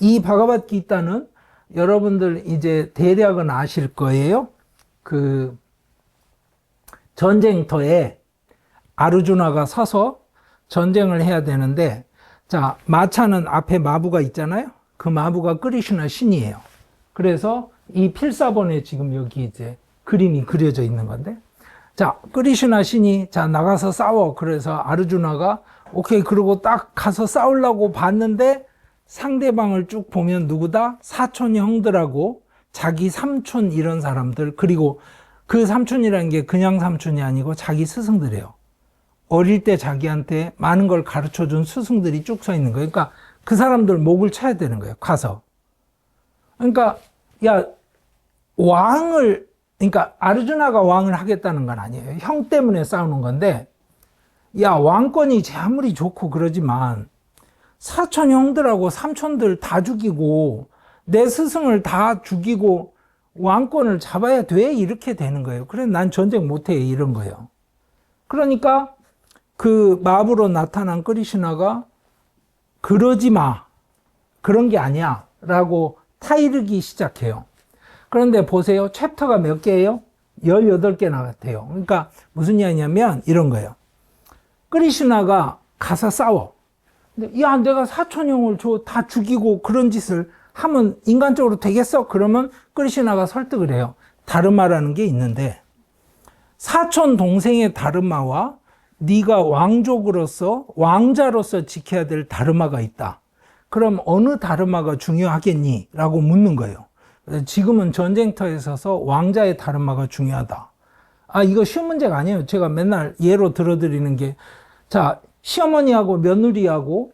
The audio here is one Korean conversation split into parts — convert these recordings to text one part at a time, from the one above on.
이 바가바드기타는 여러분들 이제 대략은 아실 거예요. 그 전쟁터에 아르주나가 서서 전쟁을 해야 되는데, 자, 마차는 앞에 마부가 있잖아요. 그 마부가 크리슈나 신이에요. 그래서 이 필사본에 지금 여기 이제 그림이 그려져 있는 건데, 자, 크리슈나 신이 자 나가서 싸워. 그래서 아르주나가 오케이 그러고 딱 가서 싸우려고 봤는데 상대방을 쭉 보면 누구다? 사촌 형들하고 자기 삼촌 이런 사람들, 그리고 그 삼촌이라는 게 그냥 삼촌이 아니고 자기 스승들이에요. 어릴 때 자기한테 많은 걸 가르쳐준 스승들이 쭉 서 있는 거예요. 그러니까 그 사람들 목을 쳐야 되는 거예요. 가서. 그러니까 야 그러니까 아르주나가 왕을 하겠다는 건 아니에요. 형 때문에 싸우는 건데, 야 왕권이 제 아무리 좋고 그러지만 사촌 형들하고 삼촌들 다 죽이고 내 스승을 다 죽이고 왕권을 잡아야 돼? 이렇게 되는 거예요. 그래 난 전쟁 못해 이런 거예요. 그러니까 그 마부로 나타난 크리슈나가 그러지 마, 그런 게 아니야 라고 타이르기 시작해요. 그런데 보세요. 챕터가 몇 개예요? 18개나 같아요. 그러니까 무슨 이야기냐면 이런 거예요. 크리슈나가 가서 싸워. 근데 야 내가 사촌형을 다 죽이고 그런 짓을 하면 인간적으로 되겠어? 그러면 크리슈나가 설득을 해요. 다르마라는 게 있는데, 사촌 동생의 다르마와 네가 왕족으로서 왕자로서 지켜야 될 다르마가 있다. 그럼 어느 다르마가 중요하겠니? 라고 묻는 거예요. 지금은 전쟁터에 서서 왕자의 다르마가 중요하다. 아, 이거 쉬운 문제가 아니에요. 제가 맨날 예로 들어드리는 게, 자, 시어머니하고 며느리하고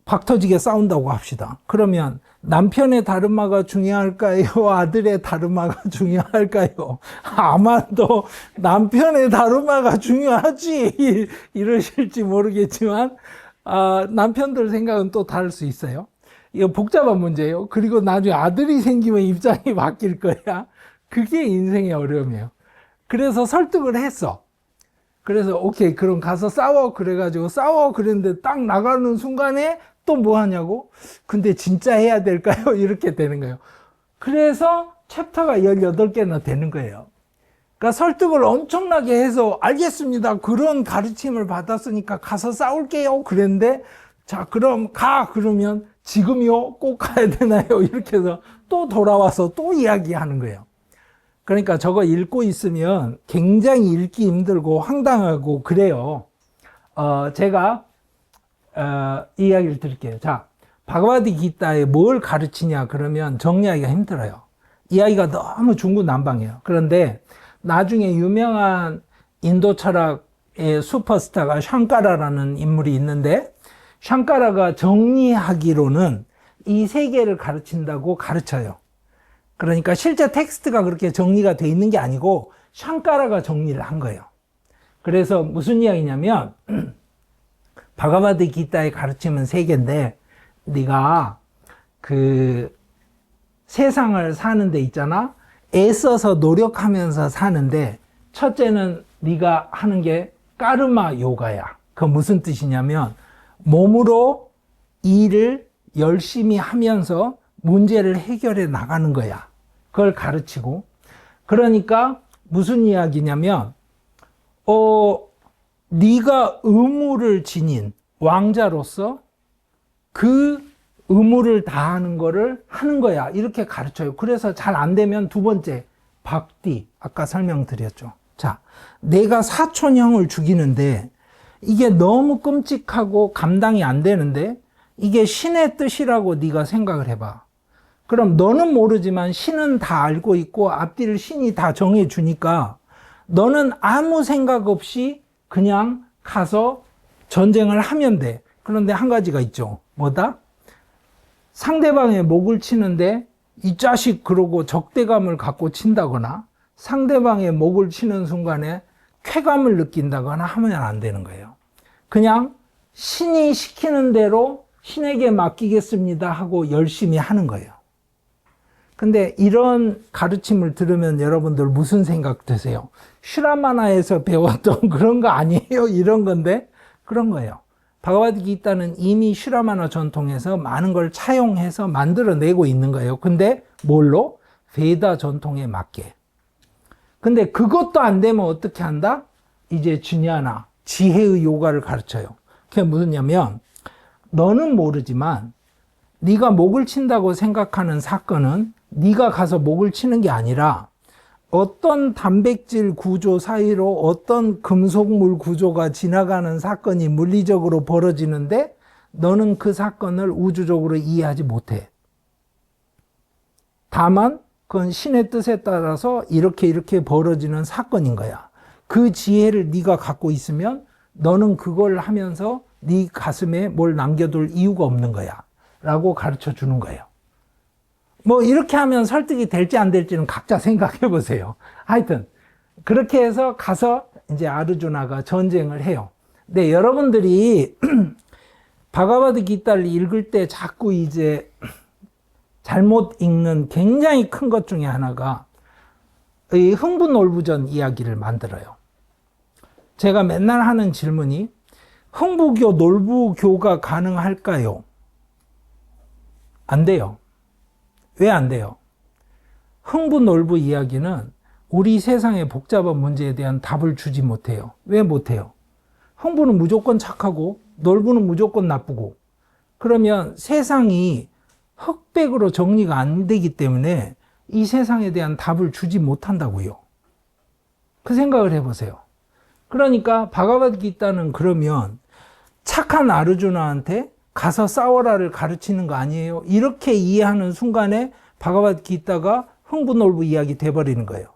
박터지게 싸운다고 합시다. 그러면 남편의 다르마가 중요할까요? 아들의 다르마가 중요할까요? 아마도 남편의 다르마가 중요하지 이러실지 모르겠지만, 남편들 생각은 또 다를 수 있어요. 이거 복잡한 문제예요. 그리고 나중에 아들이 생기면 입장이 바뀔 거야. 그게 인생의 어려움이에요. 그래서 설득을 했어. 그래서 오케이 그럼 가서 싸워. 그래가지고 싸워 그랬는데 딱 나가는 순간에 또 뭐 하냐고? 근데 진짜 해야 될까요? 이렇게 되는 거예요. 그래서 챕터가 18개나 되는 거예요. 그러니까 설득을 엄청나게 해서 알겠습니다. 그런 가르침을 받았으니까 가서 싸울게요. 그랬는데, 자 그럼 가. 그러면 지금요? 꼭 가야 되나요? 이렇게 해서 또 돌아와서 또 이야기하는 거예요. 그러니까 저거 읽고 있으면 굉장히 읽기 힘들고 황당하고 그래요. 제가 이 이야기를 드릴게요. 자, 바가바드기타에 뭘 가르치냐 그러면 정리하기가 힘들어요. 이야기가 너무 중구난방이에요. 그런데 나중에 유명한 인도 철학의 슈퍼스타가 샹카라라는 인물이 있는데, 샹카라가 정리하기로는 이 세 개를 가르친다고 가르쳐요. 그러니까 실제 텍스트가 그렇게 정리가 돼 있는 게 아니고 샹카라가 정리를 한 거예요. 그래서 무슨 이야기냐면 바가바드기타의 가르침은 세 개인데, 네가 그 세상을 사는 데 있잖아. 애써서 노력하면서 사는데 첫째는 네가 하는 게 까르마 요가야. 그 무슨 뜻이냐면 몸으로 일을 열심히 하면서 문제를 해결해 나가는 거야. 그걸 가르치고, 그러니까 무슨 이야기냐면 네가 의무를 지닌 왕자로서 그 의무를 다하는 거를 하는 거야. 이렇게 가르쳐요. 그래서 잘 안 되면 두 번째, 박디. 아까 설명드렸죠. 자, 내가 사촌형을 죽이는데 이게 너무 끔찍하고 감당이 안 되는데 이게 신의 뜻이라고 네가 생각을 해봐. 그럼 너는 모르지만 신은 다 알고 있고 앞뒤를 신이 다 정해주니까 너는 아무 생각 없이 그냥 가서 전쟁을 하면 돼. 그런데 한 가지가 있죠. 뭐다? 상대방의 목을 치는데 이 자식 그러고 적대감을 갖고 친다거나 상대방의 목을 치는 순간에 쾌감을 느낀다거나 하면 안 되는 거예요. 그냥 신이 시키는 대로 신에게 맡기겠습니다 하고 열심히 하는 거예요. 근데 이런 가르침을 들으면 여러분들 무슨 생각 드세요? 슈라마나에서 배웠던 그런 거 아니에요? 이런 건데 그런 거예요. 바가바드기타는 이미 슈라마나 전통에서 많은 걸 차용해서 만들어내고 있는 거예요. 근데 뭘로? 베다 전통에 맞게. 근데 그것도 안 되면 어떻게 한다? 이제 주냐나 지혜의 요가를 가르쳐요. 그게 무슨냐면 너는 모르지만 네가 목을 친다고 생각하는 사건은 네가 가서 목을 치는 게 아니라 어떤 단백질 구조 사이로 어떤 금속물 구조가 지나가는 사건이 물리적으로 벌어지는데 너는 그 사건을 우주적으로 이해하지 못해. 다만 그건 신의 뜻에 따라서 이렇게 벌어지는 사건인 거야. 그 지혜를 네가 갖고 있으면 너는 그걸 하면서 네 가슴에 뭘 남겨둘 이유가 없는 거야 라고 가르쳐 주는 거예요. 뭐 이렇게 하면 설득이 될지 안 될지는 각자 생각해 보세요. 하여튼 그렇게 해서 가서 이제 아르주나가 전쟁을 해요. 근데 여러분들이 바가바드 기타를 읽을 때 자꾸 이제 잘못 읽는 굉장히 큰 것 중에 하나가 이 흥부놀부전 이야기를 만들어요. 제가 맨날 하는 질문이 흥부교, 놀부교가 가능할까요? 안 돼요. 왜 안 돼요? 흥부놀부 이야기는 우리 세상의 복잡한 문제에 대한 답을 주지 못해요. 왜 못해요? 흥부는 무조건 착하고 놀부는 무조건 나쁘고 그러면 세상이 흑백으로 정리가 안 되기 때문에 이 세상에 대한 답을 주지 못한다고요. 그 생각을 해보세요. 그러니까 바가바드기타는 그러면 착한 아르주나한테 가서 싸워라를 가르치는 거 아니에요? 이렇게 이해하는 순간에 바가바드기타가 흥부놀부 이야기 돼버리는 거예요.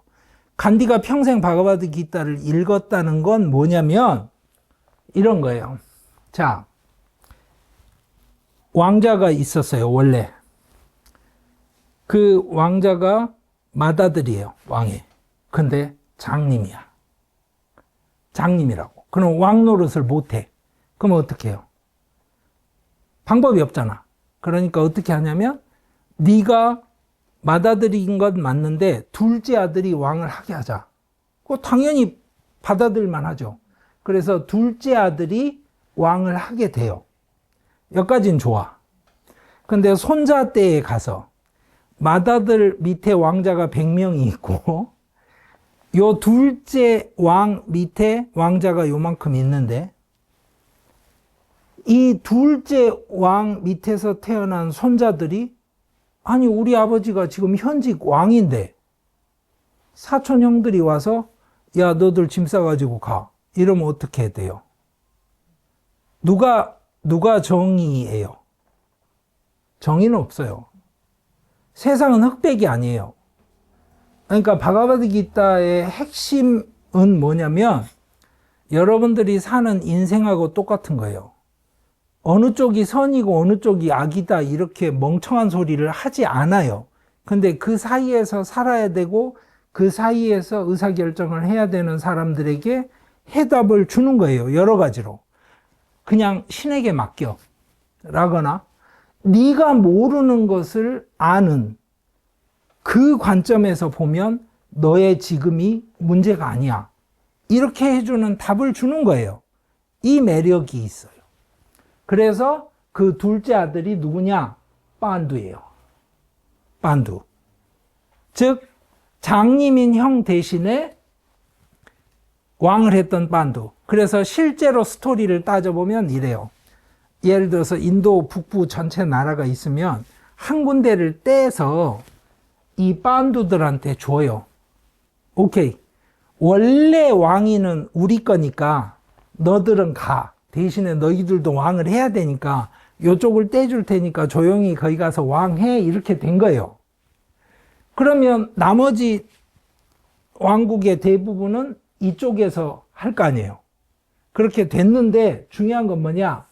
간디가 평생 바가바드기타를 읽었다는 건 뭐냐면 이런 거예요. 자, 왕자가 있었어요, 원래. 그 왕자가 맏아들이에요, 왕이. 근데 장님이야. 장님이라고. 그럼 왕 노릇을 못해. 그러면 어떻게 해요? 방법이 없잖아. 그러니까 어떻게 하냐면 네가 맏아들인 건 맞는데 둘째 아들이 왕을 하게 하자. 그거 당연히 받아들일만 하죠. 그래서 둘째 아들이 왕을 하게 돼요. 여기까지는 좋아. 근데 손자 때에 가서 맏아들 밑에 왕자가 100명이 있고 요 둘째 왕 밑에 왕자가 요만큼 있는데 이 둘째 왕 밑에서 태어난 손자들이 아니 우리 아버지가 지금 현직 왕인데 사촌 형들이 와서 야 너들 짐 싸가지고 가 이러면 어떻게 해야 돼요? 누가 정의예요? 정의는 없어요. 세상은 흑백이 아니에요. 그러니까 바가바드기타의 핵심은 뭐냐면 여러분들이 사는 인생하고 똑같은 거예요. 어느 쪽이 선이고 어느 쪽이 악이다 이렇게 멍청한 소리를 하지 않아요. 근데 그 사이에서 살아야 되고 그 사이에서 의사결정을 해야 되는 사람들에게 해답을 주는 거예요. 여러 가지로. 그냥 신에게 맡겨 라거나 네가 모르는 것을 아는 그 관점에서 보면 너의 지금이 문제가 아니야. 이렇게 해주는 답을 주는 거예요. 이 매력이 있어요. 그래서 그 둘째 아들이 누구냐? 빤두예요. 빤두. 즉 장님인 형 대신에 왕을 했던 빤두. 그래서 실제로 스토리를 따져보면 이래요. 예를 들어서 인도 북부 전체 나라가 있으면 한 군데를 떼서 이 빤두들한테 줘요. 오케이. 원래 왕위는 우리 거니까 너들은 가. 대신에 너희들도 왕을 해야 되니까 이쪽을 떼줄 테니까 조용히 거기 가서 왕해. 이렇게 된 거예요. 그러면 나머지 왕국의 대부분은 이쪽에서 할 거 아니에요. 그렇게 됐는데 중요한 건 뭐냐?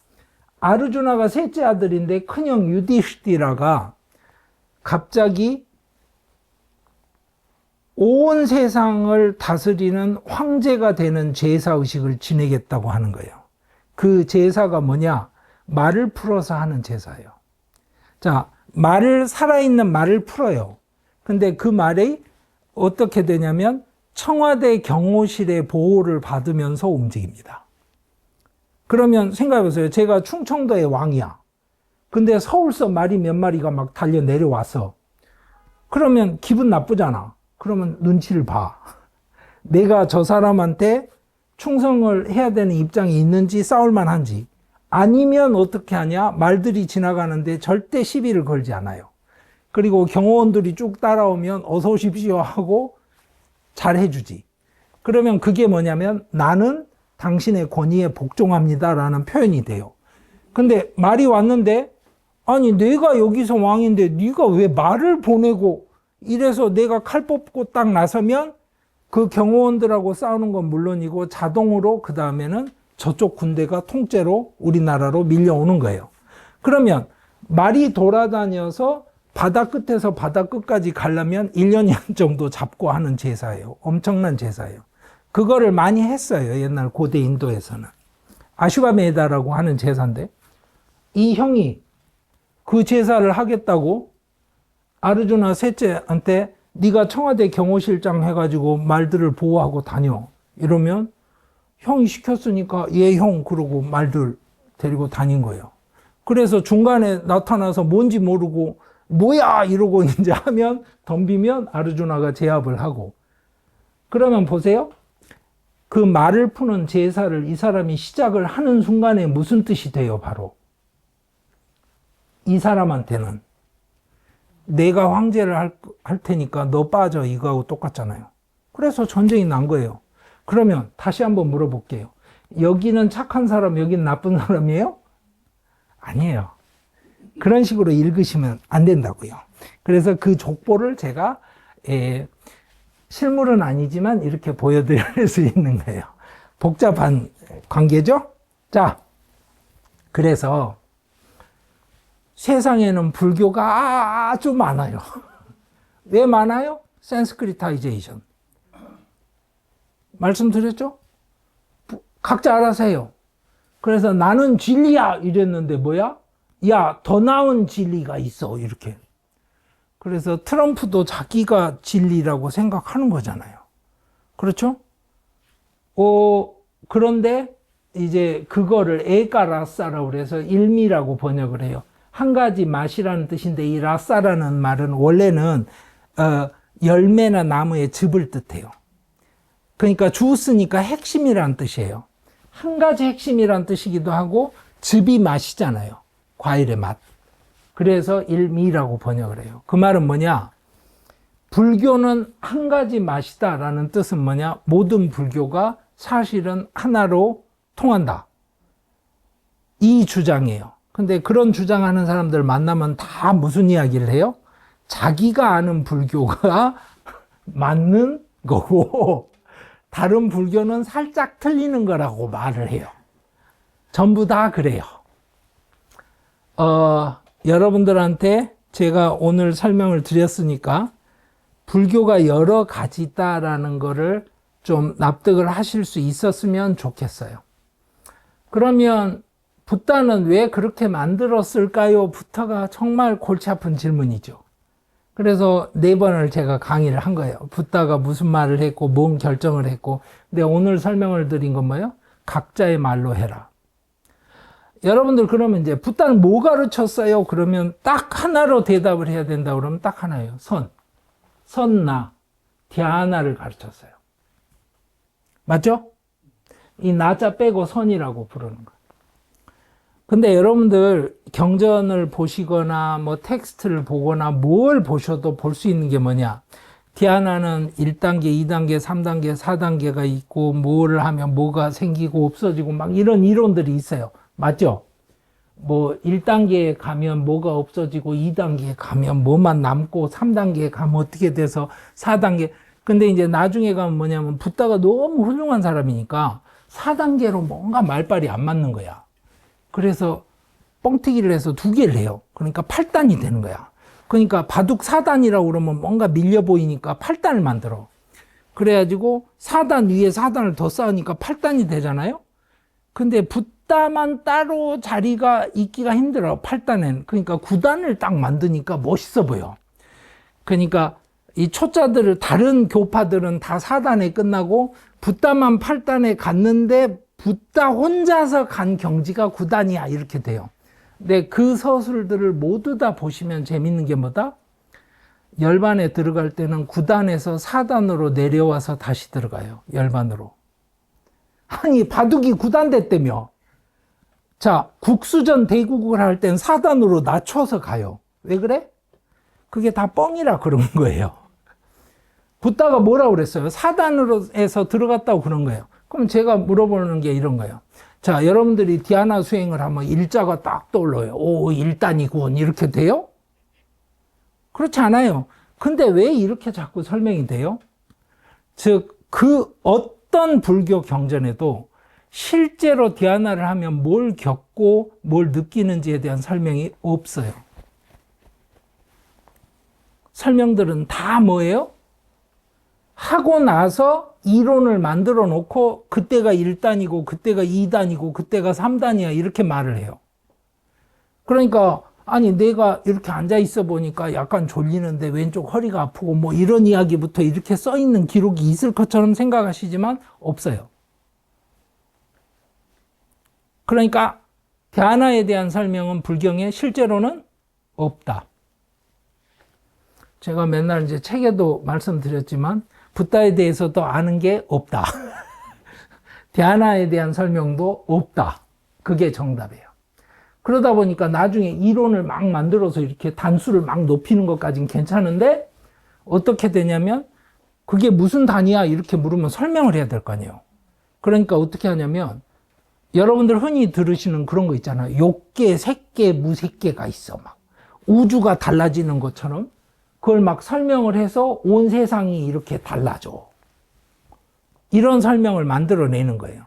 아르주나가 셋째 아들인데 큰형 유디시티라가 갑자기 온 세상을 다스리는 황제가 되는 제사의식을 지내겠다고 하는 거예요. 그 제사가 뭐냐? 말을 풀어서 하는 제사예요. 자, 살아있는 말을 풀어요. 근데 그 말이 어떻게 되냐면 청와대 경호실의 보호를 받으면서 움직입니다. 그러면 생각해보세요. 제가 충청도의 왕이야. 근데 서울서 말이 몇 마리가 막 달려 내려와서 그러면 기분 나쁘잖아. 그러면 눈치를 봐. 내가 저 사람한테 충성을 해야 되는 입장이 있는지 싸울만 한지. 아니면 어떻게 하냐? 말들이 지나가는데 절대 시비를 걸지 않아요. 그리고 경호원들이 쭉 따라오면 어서 오십시오 하고 잘 해주지. 그러면 그게 뭐냐면 나는 당신의 권위에 복종합니다 라는 표현이 돼요. 근데 말이 왔는데 아니 내가 여기서 왕인데 네가 왜 말을 보내고 이래서 내가 칼 뽑고 딱 나서면 그 경호원들하고 싸우는 건 물론이고 자동으로 그 다음에는 저쪽 군대가 통째로 우리나라로 밀려오는 거예요. 그러면 말이 돌아다녀서 바다 끝에서 바다 끝까지 가려면 1년 정도 잡고 하는 제사예요. 엄청난 제사예요. 그거를 많이 했어요. 옛날 고대 인도에서는. 아슈바메다라고 하는 제사인데 이 형이 그 제사를 하겠다고 아르주나 셋째한테 네가 청와대 경호실장 해가지고 말들을 보호하고 다녀. 이러면 형이 시켰으니까 예 형 그러고 말들 데리고 다닌 거예요. 그래서 중간에 나타나서 뭔지 모르고 뭐야 이러고 이제 하면 덤비면 아르주나가 제압을 하고. 그러면 보세요. 그 말을 푸는 제사를 이 사람이 시작을 하는 순간에 무슨 뜻이 돼요? 바로 이 사람한테는 내가 황제를 할 테니까 너 빠져 이거하고 똑같잖아요. 그래서 전쟁이 난 거예요. 그러면 다시 한번 물어볼게요. 여기는 착한 사람, 여기는 나쁜 사람이에요? 아니에요. 그런 식으로 읽으시면 안 된다고요. 그래서 그 족보를 제가 실물은 아니지만 이렇게 보여드릴 수 있는 거예요. 복잡한 관계죠? 자, 그래서 세상에는 불교가 아주 많아요. 왜 많아요? 산스크리타이제이션. 말씀드렸죠? 각자 알아서 해요. 그래서 나는 진리야 이랬는데 뭐야? 야, 더 나은 진리가 있어 이렇게. 그래서 트럼프도 자기가 진리라고 생각하는 거잖아요. 그렇죠? 그런데 이제 그거를 에까라사라고 그래서 일미라고 번역을 해요. 한 가지 맛이라는 뜻인데 이 라사라는 말은 원래는 열매나 나무의 즙을 뜻해요. 그러니까 주스니까 핵심이라는 뜻이에요. 한 가지 핵심이라는 뜻이기도 하고 즙이 맛이잖아요. 과일의 맛. 그래서 일미라고 번역을 해요. 그 말은 뭐냐? 불교는 한 가지 맛이다라는 뜻은 뭐냐? 모든 불교가 사실은 하나로 통한다. 이 주장이에요. 근데 그런 주장하는 사람들 만나면 다 무슨 이야기를 해요? 자기가 아는 불교가 맞는 거고 다른 불교는 살짝 틀리는 거라고 말을 해요. 전부 다 그래요. 여러분들한테 제가 오늘 설명을 드렸으니까 불교가 여러 가지다라는 거를 좀 납득을 하실 수 있었으면 좋겠어요. 그러면 붓다는 왜 그렇게 만들었을까요? 부터가 정말 골치 아픈 질문이죠. 그래서 4번을 제가 강의를 한 거예요. 붓다가 무슨 말을 했고 뭔 결정을 했고. 근데 오늘 설명을 드린 건 뭐예요? 각자의 말로 해라. 여러분들 그러면 이제 붓다는 뭐 가르쳤어요? 그러면 딱 하나로 대답을 해야 된다 그러면 딱 하나예요. 선나, ꯙ야나를 가르쳤어요. 맞죠? 이 나자 빼고 선이라고 부르는 거예요. 근데 여러분들 경전을 보시거나 뭐 텍스트를 보거나 뭘 보셔도 볼 수 있는 게 뭐냐? ꯙ야나는 1단계, 2단계, 3단계, 4단계가 있고 뭐를 하면 뭐가 생기고 없어지고 막 이런 이론들이 있어요. 맞죠? 뭐 1단계에 가면 뭐가 없어지고 2단계에 가면 뭐만 남고 3단계에 가면 어떻게 돼서 4단계. 근데 이제 나중에 가면 뭐냐면 붓다가 너무 훌륭한 사람이니까 4단계로 뭔가 말빨이 안 맞는 거야. 그래서 뻥튀기를 해서 2개를 해요. 그러니까 8단이 되는 거야. 그러니까 바둑 4단이라고 그러면 뭔가 밀려 보이니까 8단을 만들어. 그래가지고 4단 위에 4단을 더 쌓으니까 8단이 되잖아요. 근데 붓다만 따로 자리가 있기가 힘들어. 8단엔. 그러니까 9단을 딱 만드니까 멋있어 보여. 그러니까 이 초짜들을 다른 교파들은 다 4단에 끝나고 붓다만 8단에 갔는데 붓다 혼자서 간 경지가 9단이야 이렇게 돼요. 근데 그 서술들을 모두 다 보시면 재밌는 게 뭐다? 열반에 들어갈 때는 9단에서 4단으로 내려와서 다시 들어가요. 열반으로. 아니 바둑이 9단 됐다며. 자, 국수전 대국을 할 땐 4단으로 낮춰서 가요. 왜 그래? 그게 다 뻥이라 그런 거예요. 붓다가 뭐라고 그랬어요? 4단으로 해서 들어갔다고 그런 거예요. 그럼 제가 물어보는 게 이런 거예요. 자, 여러분들이 디아나 수행을 하면 일자가 딱 떠올라요. 오, 1단이군. 이렇게 돼요? 그렇지 않아요. 근데 왜 이렇게 자꾸 설명이 돼요? 즉, 그 어떤 불교 경전에도 실제로 디아나를 하면 뭘 겪고 뭘 느끼는지에 대한 설명이 없어요. 설명들은 다 뭐예요? 하고 나서 이론을 만들어 놓고 그때가 1단이고 그때가 2단이고 그때가 3단이야 이렇게 말을 해요. 그러니까 아니 내가 이렇게 앉아 있어 보니까 약간 졸리는데 왼쪽 허리가 아프고 뭐 이런 이야기부터 이렇게 써 있는 기록이 있을 것처럼 생각하시지만 없어요. 그러니까 갸나에 대한 설명은 불경에 실제로는 없다. 제가 맨날 이제 책에도 말씀드렸지만 붓다에 대해서도 아는 게 없다. 갸나에 대한 설명도 없다. 그게 정답이에요. 그러다 보니까 나중에 이론을 막 만들어서 이렇게 단수를 막 높이는 것까지는 괜찮은데 어떻게 되냐면 그게 무슨 단위야 이렇게 물으면 설명을 해야 될 거 아니에요. 그러니까 어떻게 하냐면 여러분들 흔히 들으시는 그런 거 있잖아요. 욕계, 색계, 무색계가 있어. 막 우주가 달라지는 것처럼 그걸 막 설명을 해서 온 세상이 이렇게 달라져. 이런 설명을 만들어내는 거예요.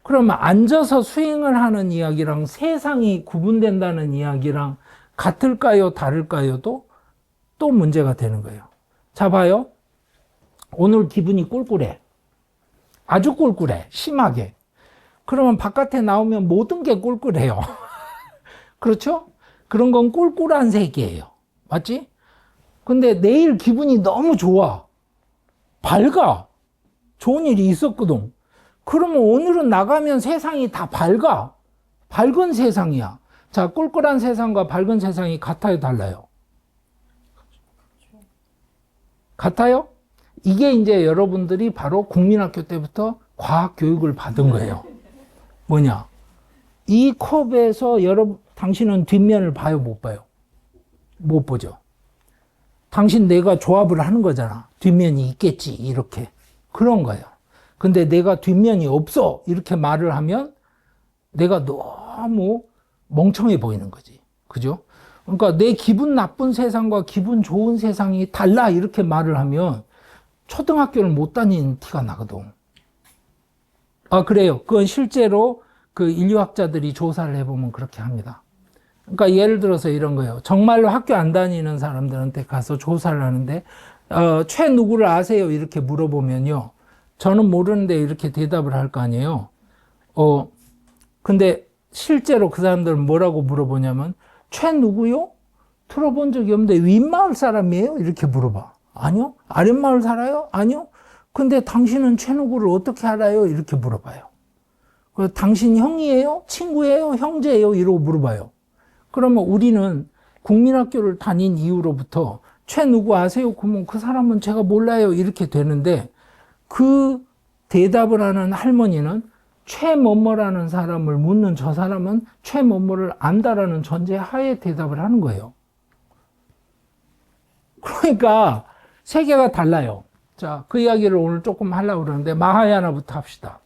그러면 앉아서 수행을 하는 이야기랑 세상이 구분된다는 이야기랑 같을까요? 다를까요?도 또 문제가 되는 거예요. 자, 봐요. 오늘 기분이 꿀꿀해. 아주 꿀꿀해. 심하게. 그러면 바깥에 나오면 모든 게 꿀꿀해요. 그렇죠? 그런 건 꿀꿀한 세계예요. 맞지? 근데 내일 기분이 너무 좋아. 밝아. 좋은 일이 있었거든. 그러면 오늘은 나가면 세상이 다 밝아. 밝은 세상이야. 자, 꿀꿀한 세상과 밝은 세상이 같아요, 달라요? 같아요? 이게 이제 여러분들이 바로 국민학교 때부터 과학 교육을 받은 거예요. 뭐냐? 이 컵에서 당신은 뒷면을 봐요, 못 봐요? 못 보죠. 당신 내가 조합을 하는 거잖아. 뒷면이 있겠지, 이렇게. 그런 거예요. 근데 내가 뒷면이 없어, 이렇게 말을 하면 내가 너무 멍청해 보이는 거지. 그죠? 그러니까 내 기분 나쁜 세상과 기분 좋은 세상이 달라, 이렇게 말을 하면 초등학교를 못 다닌 티가 나거든. 아, 그래요. 그건 실제로 그 인류학자들이 조사를 해보면 그렇게 합니다. 그러니까 예를 들어서 이런 거예요. 정말로 학교 안 다니는 사람들한테 가서 조사를 하는데, 최 누구를 아세요? 이렇게 물어보면요. 저는 모르는데 이렇게 대답을 할 거 아니에요. 근데 실제로 그 사람들은 뭐라고 물어보냐면, 최 누구요? 들어본 적이 없는데 윗마을 사람이에요? 이렇게 물어봐. 아니요. 아랫마을 살아요? 아니요. 근데 당신은 최 누구를 어떻게 알아요? 이렇게 물어봐요. 그래서 당신 형이에요? 친구예요? 형제예요? 이러고 물어봐요. 그러면 우리는 국민학교를 다닌 이후로부터 최 누구 아세요? 그러면 그 사람은 제가 몰라요. 이렇게 되는데 그 대답을 하는 할머니는 최 뭐뭐라는 사람을 묻는 저 사람은 최 뭐뭐를 안다라는 전제 하에 대답을 하는 거예요. 그러니까 세계가 달라요. 자, 그 이야기를 오늘 조금 하려고 그러는데 마하야나부터 합시다.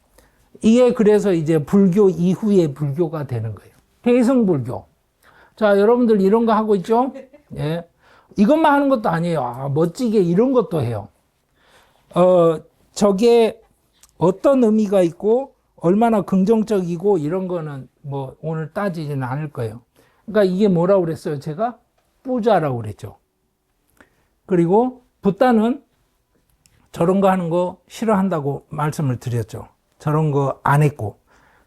이게 그래서 이제 불교 이후의 불교가 되는 거예요. 대승불교. 자, 여러분들 이런 거 하고 있죠? 예. 이것만 하는 것도 아니에요. 아, 멋지게 이런 것도 해요. 저게 어떤 의미가 있고 얼마나 긍정적이고 이런 거는 뭐 오늘 따지지는 않을 거예요. 그러니까 이게 뭐라고 그랬어요? 제가 뿌자라고 그랬죠. 그리고 붓다는 저런 거 하는 거 싫어한다고 말씀을 드렸죠. 저런 거 안 했고.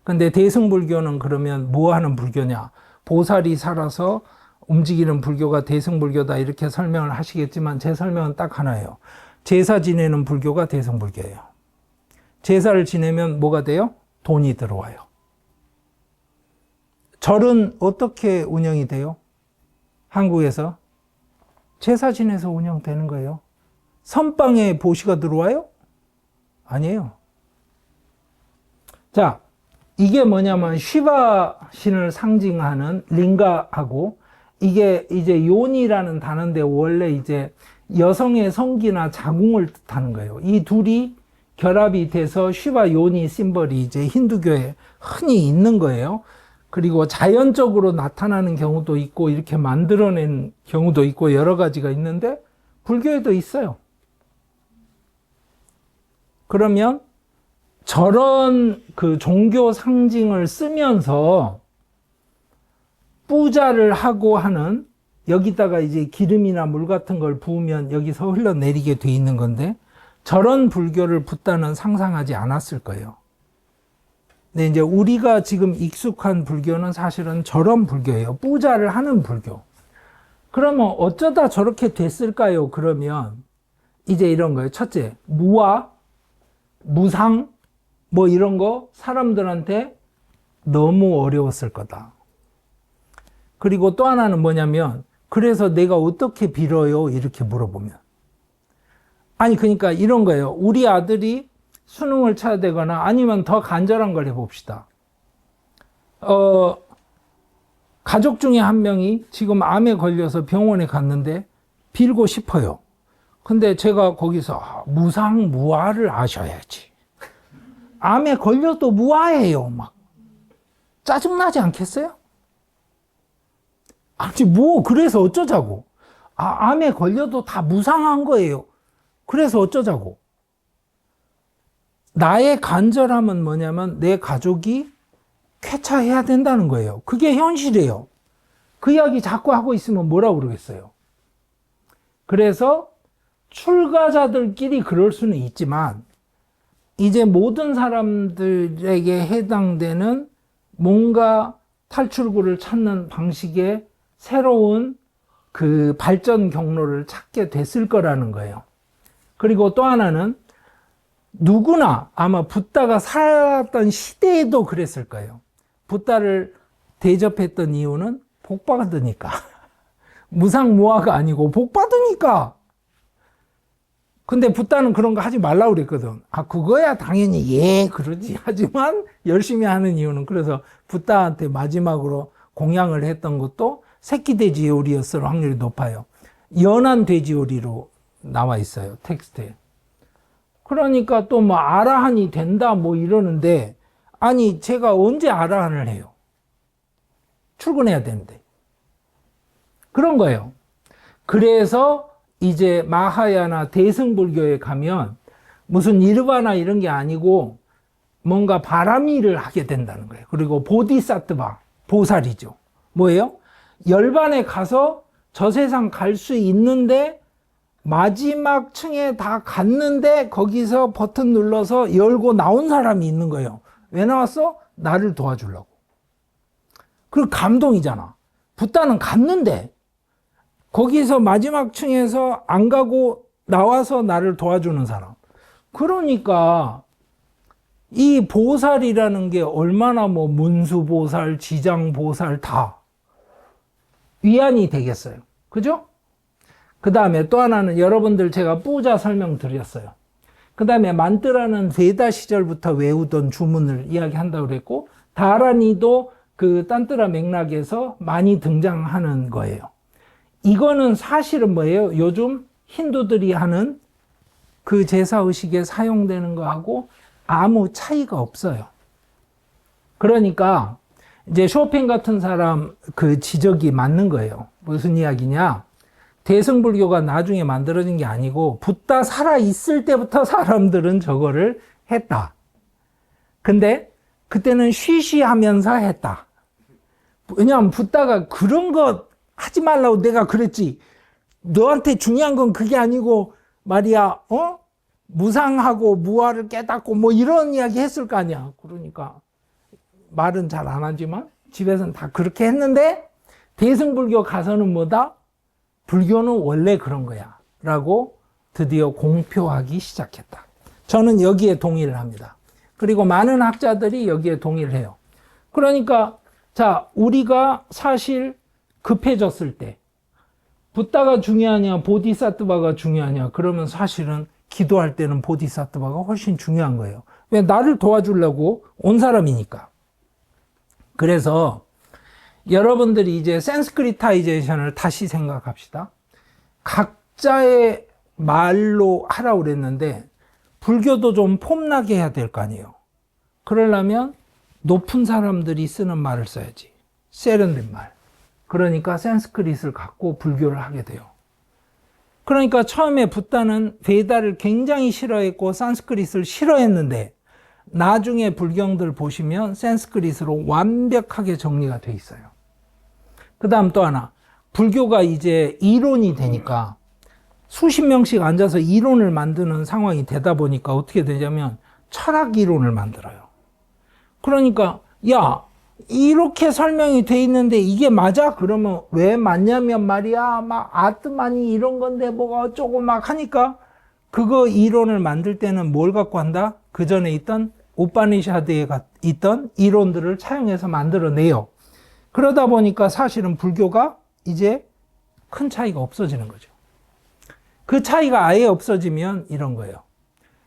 근데 대승불교는 그러면 뭐 하는 불교냐? 보살이 살아서 움직이는 불교가 대승불교다 이렇게 설명을 하시겠지만 제 설명은 딱 하나예요. 제사 지내는 불교가 대승불교예요. 제사를 지내면 뭐가 돼요? 돈이 들어와요. 절은 어떻게 운영이 돼요? 한국에서 제사 지내서 운영되는 거예요. 선방에 보시가 들어와요? 아니에요. 자, 이게 뭐냐면 시바 신을 상징하는 링가하고, 이게 이제 요니라는 단어인데 원래 이제 여성의 성기나 자궁을 뜻하는 거예요. 이 둘이 결합이 돼서 시바 요니 심벌이 이제 힌두교에 흔히 있는 거예요. 그리고 자연적으로 나타나는 경우도 있고 이렇게 만들어낸 경우도 있고 여러 가지가 있는데 불교에도 있어요. 그러면 저런 그 종교 상징을 쓰면서 뿌자를 하고 하는, 여기다가 이제 기름이나 물 같은 걸 부으면 여기서 흘러내리게 돼 있는 건데, 저런 불교를 붓다는 상상하지 않았을 거예요. 근데 이제 우리가 지금 익숙한 불교는 사실은 저런 불교예요. 뿌자를 하는 불교. 그러면 어쩌다 저렇게 됐을까요? 그러면 이제 이런 거예요. 첫째, 무와 무상 뭐 이런 거 사람들한테 너무 어려웠을 거다. 그리고 또 하나는 뭐냐면, 그래서 내가 어떻게 빌어요? 이렇게 물어보면. 아니, 그러니까 이런 거예요. 우리 아들이 수능을 쳐야 되거나 아니면 더 간절한 걸 해봅시다. 가족 중에 한 명이 지금 암에 걸려서 병원에 갔는데 빌고 싶어요. 근데 제가 거기서 무상무화를 아셔야지. 암에 걸려도 무화예요. 막 짜증나지 않겠어요? 아니 뭐 그래서 어쩌자고. 암에 걸려도 다 무상한 거예요. 그래서 어쩌자고. 나의 간절함은 뭐냐면 내 가족이 쾌차해야 된다는 거예요. 그게 현실이에요. 그 이야기 자꾸 하고 있으면 뭐라고 그러겠어요. 그래서 출가자들끼리 그럴 수는 있지만 이제 모든 사람들에게 해당되는 뭔가 탈출구를 찾는 방식의 새로운 그 발전 경로를 찾게 됐을 거라는 거예요. 그리고 또 하나는 누구나 아마 붓다가 살았던 시대에도 그랬을 거예요. 붓다를 대접했던 이유는 복 받으니까. 무상무화가 아니고 복 받으니까. 근데 붓다는 그런 거 하지 말라고 그랬거든. 그거야 당연히 예 그러지. 하지만 열심히 하는 이유는, 그래서 붓다한테 마지막으로 공양을 했던 것도 새끼 돼지 요리였을 확률이 높아요. 연한 돼지 요리로 나와 있어요, 텍스트에. 그러니까 또 뭐 아라한이 된다 뭐 이러는데, 아니 제가 언제 아라한을 해요? 출근해야 되는데. 그런 거예요. 그래서 이제 마하야나 대승불교에 가면 무슨 니르바나 이런 게 아니고 뭔가 바라미를 하게 된다는 거예요. 그리고 보디사트바, 보살이죠. 뭐예요? 열반에 가서 저 세상 갈 수 있는데 마지막 층에 다 갔는데 거기서 버튼 눌러서 열고 나온 사람이 있는 거예요. 왜 나왔어? 나를 도와주려고. 그리고 감동이잖아. 붓다는 갔는데 거기서 마지막 층에서 안 가고 나와서 나를 도와주는 사람. 그러니까 이 보살이라는 게 얼마나 뭐 문수보살, 지장보살 다 위안이 되겠어요. 그죠? 그 다음에 또 하나는 여러분들 제가 뿌자 설명드렸어요. 그 다음에 만뜨라는 베다 시절부터 외우던 주문을 이야기한다고 그랬고, 다라니도 그 딴뜨라 맥락에서 많이 등장하는 거예요. 이거는 사실은 뭐예요? 요즘 힌두들이 하는 그 제사의식에 사용되는 거하고 아무 차이가 없어요. 그러니까 이제 쇼팽 같은 사람 그 지적이 맞는 거예요. 무슨 이야기냐? 대승불교가 나중에 만들어진 게 아니고 붓다 살아있을 때부터 사람들은 저거를 했다. 근데 그때는 쉬쉬하면서 했다. 왜냐하면 붓다가 그런 거 하지 말라고 내가 그랬지. 너한테 중요한 건 그게 아니고 말이야, 무상하고 무아를 깨닫고 뭐 이런 이야기 했을 거 아니야. 그러니까 말은 잘 안 하지만 집에서는 다 그렇게 했는데 대승불교 가서는 뭐다? 불교는 원래 그런 거야 라고 드디어 공표하기 시작했다. 저는 여기에 동의를 합니다. 그리고 많은 학자들이 여기에 동의를 해요. 그러니까 자, 우리가 사실 급해졌을 때 붓다가 중요하냐 보디사트바가 중요하냐 그러면 사실은 기도할 때는 보디사트바가 훨씬 중요한 거예요. 왜? 나를 도와주려고 온 사람이니까. 그래서 여러분들이 이제 산스크리타이제이션을 다시 생각합시다. 각자의 말로 하라고 그랬는데 불교도 좀 폼나게 해야 될 거 아니에요. 그러려면 높은 사람들이 쓰는 말을 써야지. 세련된 말. 그러니까 산스크릿을 갖고 불교를 하게 돼요. 그러니까 처음에 붓다는 베다를 굉장히 싫어했고 산스크릿을 싫어했는데 나중에 불경들 보시면 산스크릿으로 완벽하게 정리가 돼 있어요. 그 다음 또 하나, 불교가 이제 이론이 되니까 수십 명씩 앉아서 이론을 만드는 상황이 되다 보니까 어떻게 되냐면 철학 이론을 만들어요. 그러니까 야, 이렇게 설명이 돼 있는데 이게 맞아? 그러면 왜 맞냐면 말이야, 막 아트만이 이런 건데 뭐가 어쩌고 막 하니까 그거 이론을 만들 때는 뭘 갖고 한다? 그 전에 있던 우파니샤드에 있던 이론들을 차용해서 만들어내요. 그러다 보니까 사실은 불교가 이제 큰 차이가 없어지는 거죠. 그 차이가 아예 없어지면 이런 거예요.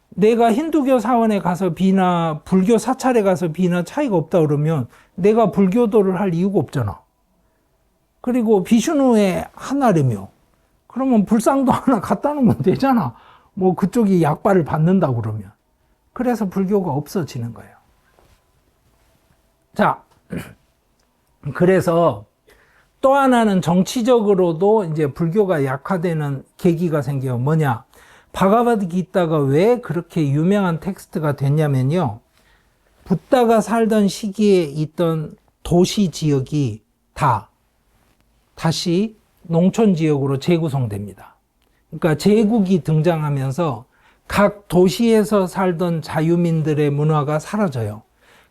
내가 힌두교 사원에 가서 비나 불교 사찰에 가서 비나 차이가 없다 그러면 내가 불교도를 할 이유가 없잖아. 그리고 비슈누의 하나라며 그러면 불상도 하나 갖다 놓으면 되잖아. 뭐 그쪽이 약발을 받는다 그러면. 그래서 불교가 없어지는 거예요. 자, 그래서 또 하나는 정치적으로도 이제 불교가 약화되는 계기가 생겨요. 뭐냐? 바가바드기타가 왜 그렇게 유명한 텍스트가 됐냐면요. 붓다가 살던 시기에 있던 도시 지역이 다시 농촌 지역으로 재구성됩니다. 그러니까 제국이 등장하면서 각 도시에서 살던 자유민들의 문화가 사라져요.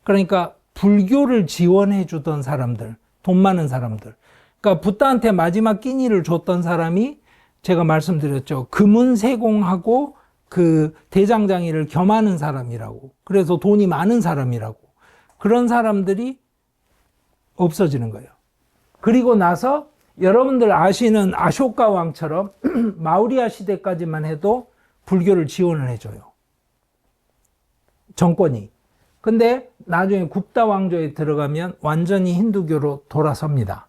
그러니까 불교를 지원해 주던 사람들, 돈 많은 사람들. 그러니까 붓다한테 마지막 끼니를 줬던 사람이 제가 말씀드렸죠. 금은세공하고 그 대장장이를 겸하는 사람이라고. 그래서 돈이 많은 사람이라고. 그런 사람들이 없어지는 거예요. 그리고 나서 여러분들 아시는 아쇼카 왕처럼 마우리아 시대까지만 해도 불교를 지원을 해줘요. 정권이. 근데 나중에 굽다 왕조에 들어가면 완전히 힌두교로 돌아섭니다.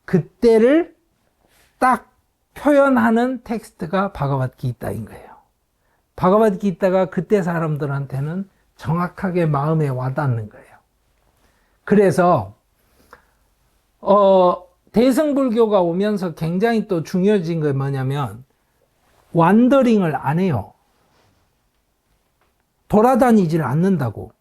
그때를 딱 표현하는 텍스트가 바가바드기타인 거예요. 바가바드기타가 그때 사람들한테는 정확하게 마음에 와닿는 거예요. 그래서 대승불교가 오면서 굉장히 또 중요해진 게 뭐냐면 완더링을 안 해요. 돌아다니질 않는다고.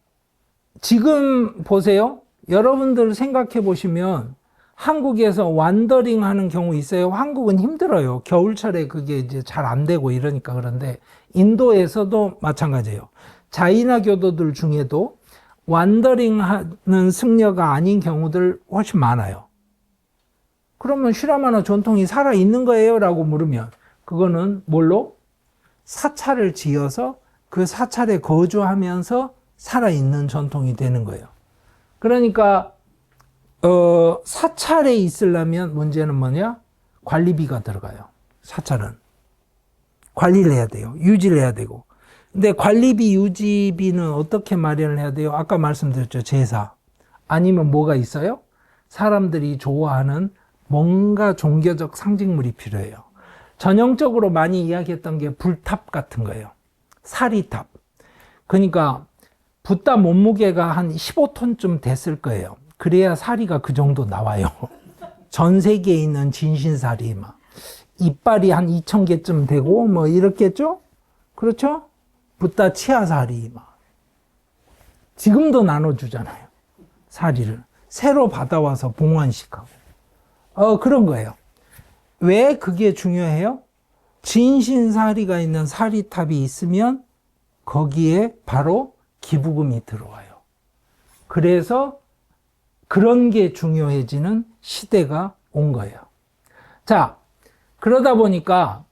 지금 보세요. 여러분들 생각해 보시면 한국에서 완더링 하는 경우 있어요. 한국은 힘들어요. 겨울철에 그게 이제 잘 안 되고 이러니까. 그런데 인도에서도 마찬가지예요. 자이나 교도들 중에도 완더링 하는 승려가 아닌 경우들 훨씬 많아요. 그러면 슈라마나 전통이 살아있는 거예요? 라고 물으면 그거는 뭘로? 사찰을 지어서 그 사찰에 거주하면서 살아있는 전통이 되는 거예요. 그러니까 사찰에 있으려면 문제는 뭐냐? 관리비가 들어가요. 사찰은. 관리를 해야 돼요. 유지를 해야 되고. 근데 관리비, 유지비는 어떻게 마련을 해야 돼요? 아까 말씀드렸죠. 제사. 아니면 뭐가 있어요? 사람들이 좋아하는 뭔가 종교적 상징물이 필요해요. 전형적으로 많이 이야기했던 게 불탑 같은 거예요. 사리탑. 그러니까 붓다 몸무게가 한 15톤쯤 됐을 거예요. 그래야 사리가 그 정도 나와요. 전 세계에 있는 진신사리, 막 이빨이 한 2,000개쯤 되고 뭐 이렇겠죠? 그렇죠? 붓다 치아사리 막 지금도 나눠주잖아요. 사리를 새로 받아와서 봉환식하고 그런 거예요. 왜 그게 중요해요? 진신사리가 있는 사리탑이 있으면 거기에 바로 기부금이 들어와요. 그래서 그런 게 중요해지는 시대가 온 거예요. 자, 그러다 보니까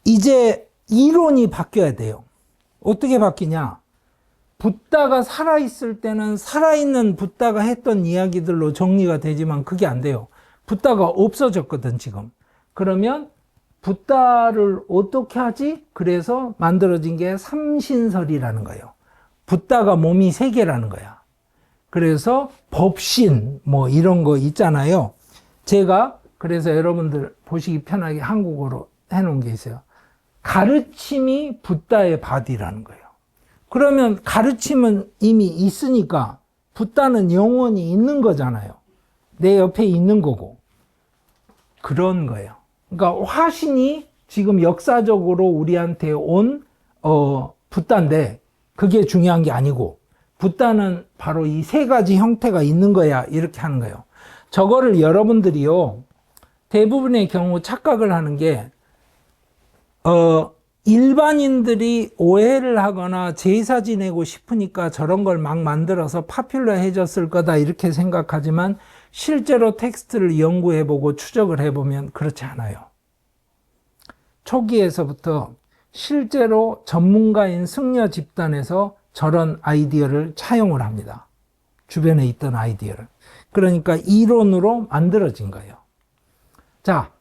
이제 이론이 바뀌어야 돼요. 어떻게 바뀌냐? 붓다가 살아있을 때는 살아있는 붓다가 했던 이야기들로 정리가 되지만 그게 안 돼요. 붓다가 없어졌거든, 지금. 그러면 붓다를 어떻게 하지? 그래서 만들어진 게 삼신설이라는 거예요. 붓다가 몸이 세 개라는 거야. 그래서 법신 뭐 이런 거 있잖아요. 제가 그래서 여러분들 보시기 편하게 한국어로 해놓은 게 있어요. 가르침이 붓다의 바디라는 거예요. 그러면 가르침은 이미 있으니까 붓다는 영원히 있는 거잖아요. 내 옆에 있는 거고. 그런 거예요. 그러니까 화신이 지금 역사적으로 우리한테 온 붓다인데 그게 중요한 게 아니고 붓다는 바로 이 세 가지 형태가 있는 거야. 이렇게 하는 거예요. 저거를 여러분들이요. 대부분의 경우 착각을 하는 게 일반인들이 오해를 하거나 제사 지내고 싶으니까 저런 걸 막 만들어서 파퓰러해졌을 거다 이렇게 생각하지만 실제로 텍스트를 연구해보고 추적을 해보면 그렇지 않아요. 초기에서부터 실제로 전문가인 승려 집단에서 저런 아이디어를 차용을 합니다. 주변에 있던 아이디어를. 그러니까 이론으로 만들어진 거예요. 자,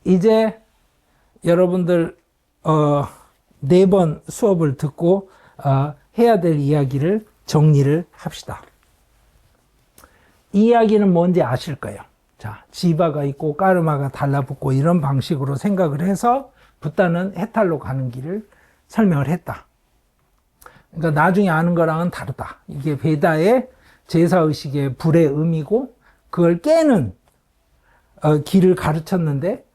이제 여러분들 4번 수업을 듣고 해야 될 이야기를 정리를 합시다. 이 이야기는 뭔지 아실 거예요. 자, 지바가 있고 까르마가 달라붙고 이런 방식으로 생각을 해서 붓다는 해탈로 가는 길을 설명을 했다. 그러니까 나중에 아는 거랑은 다르다. 이게 베다의 제사의식의 불의 의미고 그걸 깨는 길을 가르쳤는데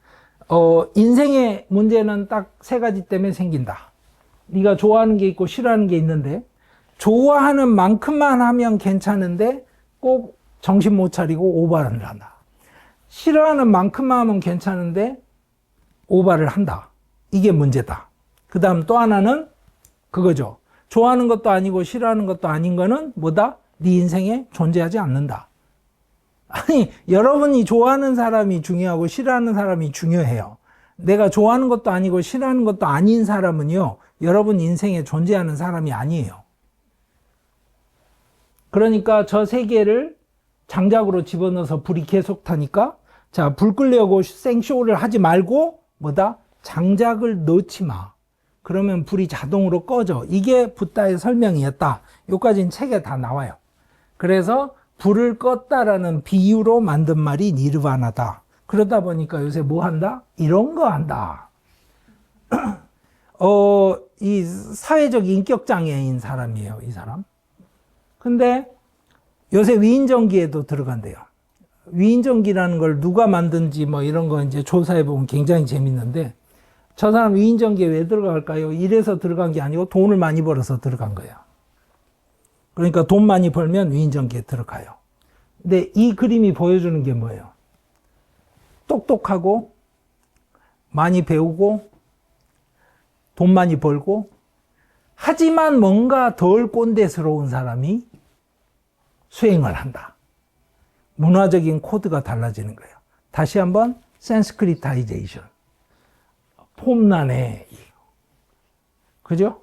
인생의 문제는 딱 3가지 때문에 생긴다. 네가 좋아하는 게 있고 싫어하는 게 있는데 좋아하는 만큼만 하면 괜찮은데 꼭 정신 못 차리고 오바를 한다. 싫어하는 만큼만 하면 괜찮은데 오바를 한다. 이게 문제다. 그 다음 또 하나는 그거죠. 좋아하는 것도 아니고 싫어하는 것도 아닌 거는 뭐다? 네 인생에 존재하지 않는다. 아니, 여러분이 좋아하는 사람이 중요하고 싫어하는 사람이 중요해요. 내가 좋아하는 것도 아니고 싫어하는 것도 아닌 사람은요, 여러분 인생에 존재하는 사람이 아니에요. 그러니까 저 3개를 장작으로 집어넣어서 불이 계속 타니까, 자, 불 끄려고 생쇼를 하지 말고, 뭐다? 장작을 넣지 마. 그러면 불이 자동으로 꺼져. 이게 붓다의 설명이었다. 요까지는 책에 다 나와요. 그래서 불을 껐다라는 비유로 만든 말이 니르바나다. 그러다 보니까 요새 뭐 한다? 이런 거 한다. 이 사회적 인격 장애인 사람이에요, 이 사람. 근데 요새 위인전기에도 들어간대요. 위인전기라는 걸 누가 만든지 뭐 이런 거 이제 조사해 보면 굉장히 재밌는데, 저 사람 위인전기에 왜 들어갈까요? 이래서 들어간 게 아니고 돈을 많이 벌어서 들어간 거예요. 그러니까 돈 많이 벌면 위인전기에 들어가요. 근데 이 그림이 보여주는 게 뭐예요? 똑똑하고 많이 배우고 돈 많이 벌고 하지만 뭔가 덜 꼰대스러운 사람이 수행을 한다. 문화적인 코드가 달라지는 거예요. 다시 한번 센스크리타이제이션. 폼나네. 그죠?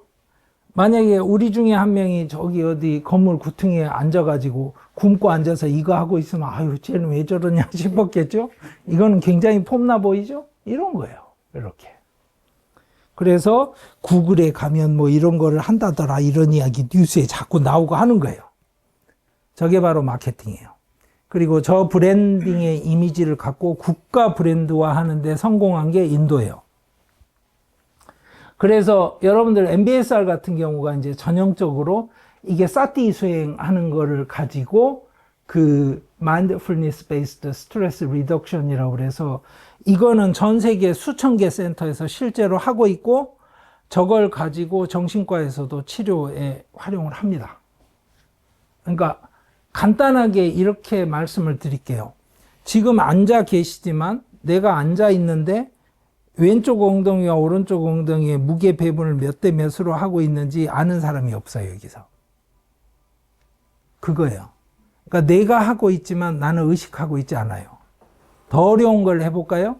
만약에 우리 중에 한 명이 저기 어디 건물 구퉁이에 앉아가지고 굶고 앉아서 이거 하고 있으면 아유 쟤는 왜 저러냐 싶었겠죠? 이거는 굉장히 폼나 보이죠? 이런 거예요. 이렇게. 그래서 구글에 가면 뭐 이런 거를 한다더라 이런 이야기 뉴스에 자꾸 나오고 하는 거예요. 저게 바로 마케팅이에요. 그리고 저 브랜딩의 이미지를 갖고 국가 브랜드화 하는데 성공한 게 인도예요. 그래서 여러분들 MBSR 같은 경우가 이제 전형적으로 이게 사티 수행하는 거를 가지고 그 Mindfulness Based Stress Reduction이라고 그래서 이거는 전 세계 수천 개 센터에서 실제로 하고 있고 저걸 가지고 정신과에서도 치료에 활용을 합니다. 그러니까 간단하게 이렇게 말씀을 드릴게요. 지금 앉아 계시지만 내가 앉아 있는데 왼쪽 엉덩이와 오른쪽 엉덩이에 무게 배분을 몇 대 몇으로 하고 있는지 아는 사람이 없어요, 여기서. 그거예요. 그러니까 내가 하고 있지만 나는 의식하고 있지 않아요. 더 어려운 걸 해볼까요?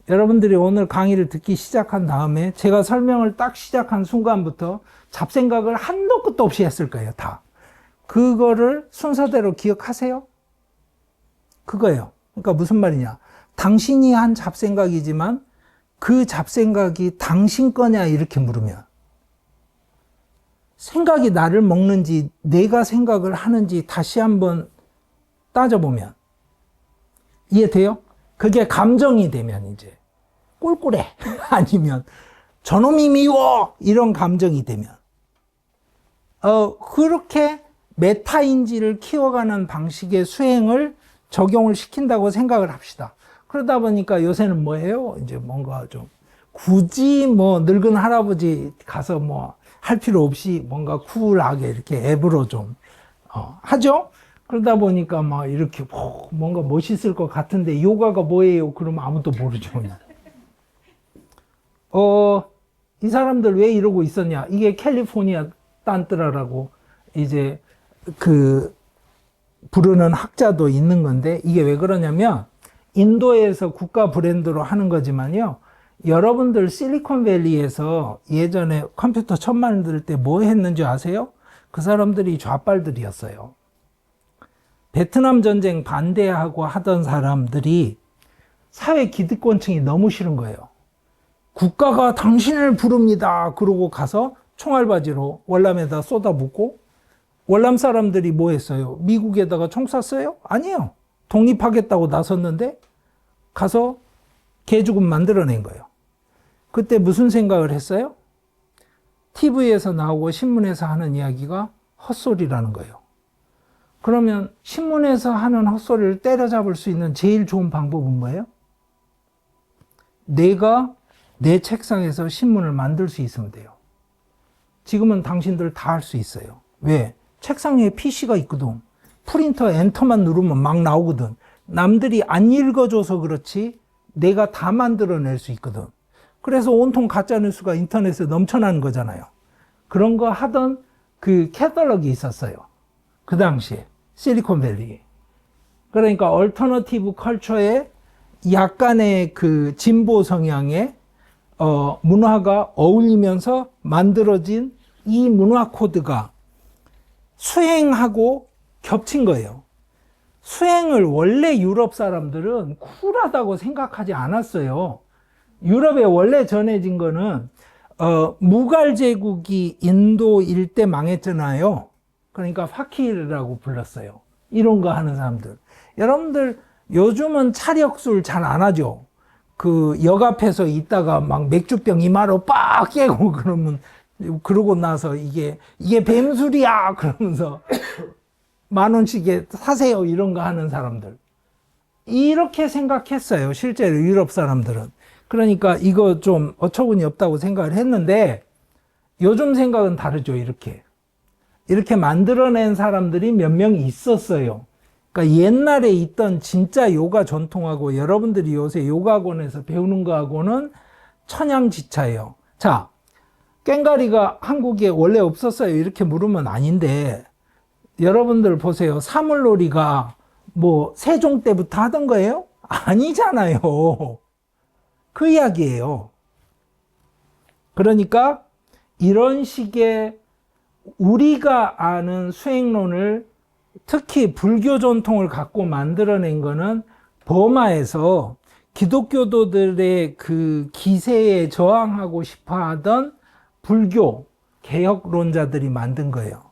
여러분들이 오늘 강의를 듣기 시작한 다음에 제가 설명을 딱 시작한 순간부터 잡생각을 한도 끝도 없이 했을 거예요, 다. 그거를 순서대로 기억하세요? 그거예요. 그러니까 무슨 말이냐. 당신이 한 잡생각이지만 그 잡생각이 당신 거냐 이렇게 물으면 생각이 나를 먹는지 내가 생각을 하는지 다시 한번 따져보면 이해돼요? 그게 감정이 되면 이제 꿀꿀해 아니면 저놈이 미워 이런 감정이 되면 그렇게 메타인지를 키워가는 방식의 수행을 적용을 시킨다고 생각을 합시다. 그러다 보니까 요새는 뭐예요? 이제 뭔가 좀 굳이 뭐 늙은 할아버지 가서 뭐 할 필요 없이 뭔가 쿨하게 이렇게 앱으로 좀 하죠? 그러다 보니까 막 이렇게 뭔가 멋있을 것 같은데 요가가 뭐예요? 그러면 아무도 모르죠. 이 사람들 왜 이러고 있었냐? 이게 캘리포니아 딴뜨라라고 이제 그 부르는 학자도 있는 건데 이게 왜 그러냐면 인도에서 국가 브랜드로 하는 거지만요. 여러분들 실리콘밸리에서 예전에 컴퓨터 처음 만들 때 뭐 했는지 아세요? 그 사람들이 좌빨들이었어요. 베트남 전쟁 반대하고 하던 사람들이 사회 기득권층이 너무 싫은 거예요. 국가가 당신을 부릅니다. 그러고 가서 총알바지로 월남에다 쏟아붓고 월남 사람들이 뭐 했어요? 미국에다가 총 쐈어요? 아니에요. 독립하겠다고 나섰는데 가서 개죽음 만들어낸 거예요. 그때 무슨 생각을 했어요? TV에서 나오고 신문에서 하는 이야기가 헛소리라는 거예요. 그러면 신문에서 하는 헛소리를 때려잡을 수 있는 제일 좋은 방법은 뭐예요? 내가 내 책상에서 신문을 만들 수 있으면 돼요. 지금은 당신들 다 할 수 있어요. 왜? 책상 위에 PC가 있거든. 프린터 엔터만 누르면 막 나오거든. 남들이 안 읽어줘서 그렇지 내가 다 만들어낼 수 있거든. 그래서 온통 가짜뉴스가 인터넷에 넘쳐나는 거잖아요. 그런 거 하던 그 캐탈로그가 있었어요. 그 당시에 실리콘밸리. 그러니까 얼터너티브 컬처에 약간의 그 진보 성향의 문화가 어울리면서 만들어진 이 문화 코드가 수행하고 겹친 거예요. 수행을 원래 유럽 사람들은 쿨하다고 생각하지 않았어요. 유럽에 원래 전해진 거는 무갈 제국이 인도 일대 망했잖아요. 그러니까 파키르라고 불렀어요. 이런 거 하는 사람들. 여러분들 요즘은 차력술 잘 안 하죠. 그 역 앞에서 있다가 막 맥주병 이마로 빡 깨고 그러고 나서 이게 뱀술이야 그러면서 10,000원씩에 사세요 이런 거 하는 사람들. 이렇게 생각했어요. 실제로 유럽 사람들은. 그러니까 이거 좀 어처구니 없다고 생각을 했는데 요즘 생각은 다르죠. 이렇게 만들어낸 사람들이 몇 명 있었어요. 그러니까 옛날에 있던 진짜 요가 전통하고 여러분들이 요새 요가학원에서 배우는 거하고는 천양지차예요. 자, 꽹가리가 한국에 원래 없었어요. 이렇게 물으면 아닌데 여러분들 보세요. 사물놀이가 뭐 세종 때부터 하던 거예요? 아니잖아요. 그 이야기예요. 그러니까 이런 식의 우리가 아는 수행론을 특히 불교 전통을 갖고 만들어낸 거는 버마에서 기독교도들의 그 기세에 저항하고 싶어 하던 불교 개혁론자들이 만든 거예요.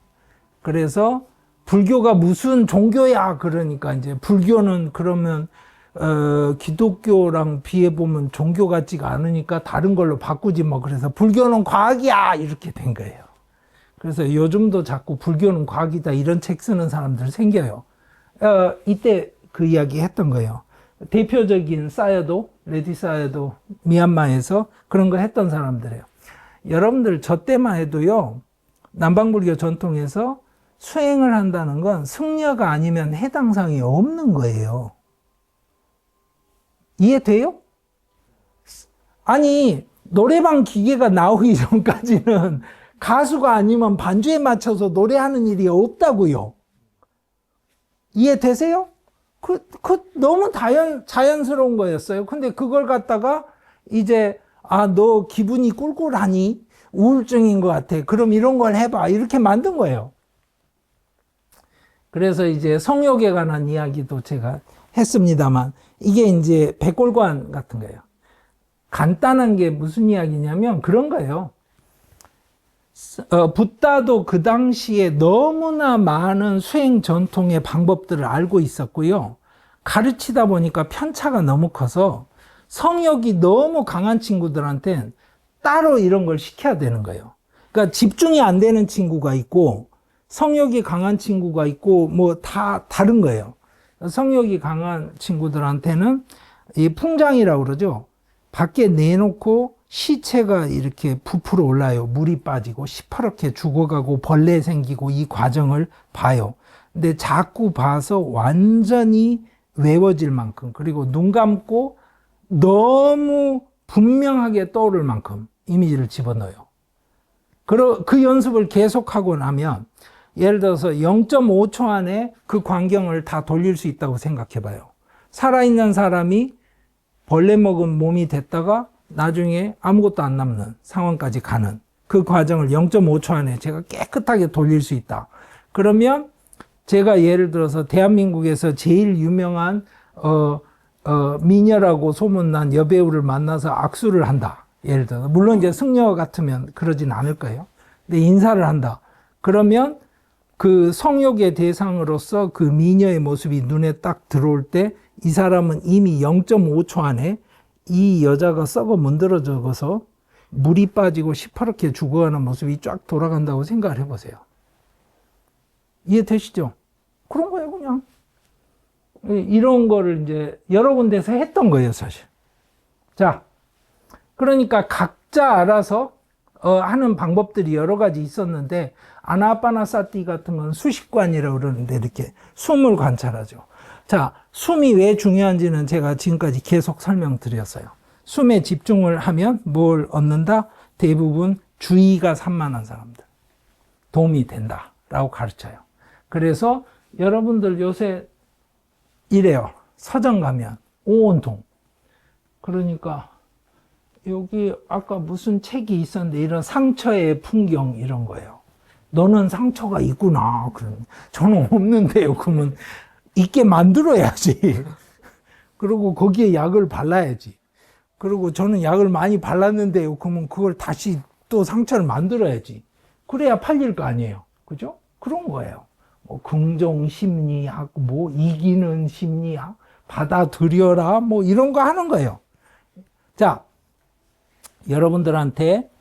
그래서 불교가 무슨 종교야? 그러니까 이제 불교는 그러면 기독교랑 비해보면 종교 같지가 않으니까 다른 걸로 바꾸지 뭐. 그래서 불교는 과학이야 이렇게 된 거예요. 그래서 요즘도 자꾸 불교는 과학이다 이런 책 쓰는 사람들 생겨요. 이때 그 이야기 했던 거예요. 대표적인 사여도, 레디 사여도 미얀마에서 그런 거 했던 사람들이에요. 여러분들 저 때만 해도요. 남방불교 전통에서 수행을 한다는 건 승려가 아니면 해당상이 없는 거예요. 이해돼요? 아니 노래방 기계가 나오기 전까지는 가수가 아니면 반주에 맞춰서 노래하는 일이 없다고요. 이해되세요? 너무 자연스러운 거였어요. 근데 그걸 갖다가 이제, 너 기분이 꿀꿀하니? 우울증인 것 같아. 그럼 이런 걸 해봐. 이렇게 만든 거예요. 그래서 이제 성욕에 관한 이야기도 제가 했습니다만, 이게 이제 백골관 같은 거예요. 간단한 게 무슨 이야기냐면 그런 거예요. 붓다도 그 당시에 너무나 많은 수행 전통의 방법들을 알고 있었고요. 가르치다 보니까 편차가 너무 커서 성욕이 너무 강한 친구들한테는 따로 이런 걸 시켜야 되는 거예요. 그러니까 집중이 안 되는 친구가 있고 성욕이 강한 친구가 있고 뭐 다 다른 거예요. 성욕이 강한 친구들한테는 이 풍장이라고 그러죠. 밖에 내놓고 시체가 이렇게 부풀어 올라요. 물이 빠지고 시퍼렇게 죽어가고 벌레 생기고 이 과정을 봐요. 근데 자꾸 봐서 완전히 외워질 만큼, 그리고 눈 감고 너무 분명하게 떠오를 만큼 이미지를 집어넣어요. 그 연습을 계속하고 나면 예를 들어서 0.5초 안에 그 광경을 다 돌릴 수 있다고 생각해 봐요. 살아있는 사람이 벌레 먹은 몸이 됐다가 나중에 아무것도 안 남는 상황까지 가는 그 과정을 0.5초 안에 제가 깨끗하게 돌릴 수 있다. 그러면 제가 예를 들어서 대한민국에서 제일 유명한 미녀라고 소문난 여배우를 만나서 악수를 한다. 예를 들어서 물론 이제 승려 같으면 그러진 않을 거예요. 근데 인사를 한다. 그러면 그 성욕의 대상으로서 그 미녀의 모습이 눈에 딱 들어올 때 이 사람은 이미 0.5초 안에 이 여자가 썩어 문드러져서 물이 빠지고 시퍼렇게 죽어가는 모습이 쫙 돌아간다고 생각을 해보세요. 이해되시죠? 그런 거예요, 그냥. 이런 거를 이제 여러 군데서 했던 거예요, 사실. 자, 그러니까 각자 알아서 하는 방법들이 여러 가지 있었는데, 아나파나사티 같은 건 수식관이라고 그러는데, 이렇게 숨을 관찰하죠. 자, 숨이 왜 중요한지는 제가 지금까지 계속 설명드렸어요. 숨에 집중을 하면 뭘 얻는다? 대부분 주의가 산만한 사람들. 도움이 된다라고 가르쳐요. 그래서 여러분들 요새 이래요. 서점 가면 온통. 그러니까 여기 아까 무슨 책이 있었는데 이런 상처의 풍경 이런 거예요. 너는 상처가 있구나. 그러면 저는 없는데요. 그러면 있게 만들어야지. 그리고 거기에 약을 발라야지. 그리고 저는 약을 많이 발랐는데요. 그러면 그걸 다시 또 상처를 만들어야지. 그래야 팔릴 거 아니에요. 그죠? 그런 거예요. 뭐 긍정 심리학, 뭐 이기는 심리학, 받아들여라, 뭐 이런 거 하는 거예요. 자, 여러분들한테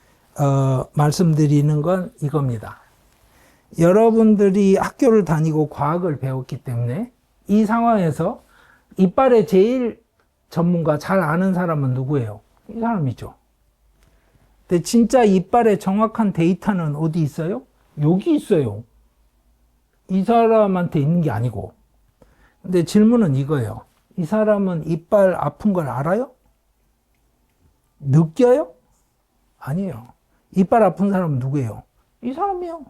말씀드리는 건 이겁니다. 여러분들이 학교를 다니고 과학을 배웠기 때문에 이 상황에서 이빨의 제일 전문가 잘 아는 사람은 누구예요? 이 사람이죠. 근데 진짜 이빨의 정확한 데이터는 어디 있어요? 여기 있어요. 이 사람한테 있는 게 아니고. 근데 질문은 이거예요. 이 사람은 이빨 아픈 걸 알아요? 느껴요? 아니에요. 이빨 아픈 사람은 누구예요? 이 사람이요.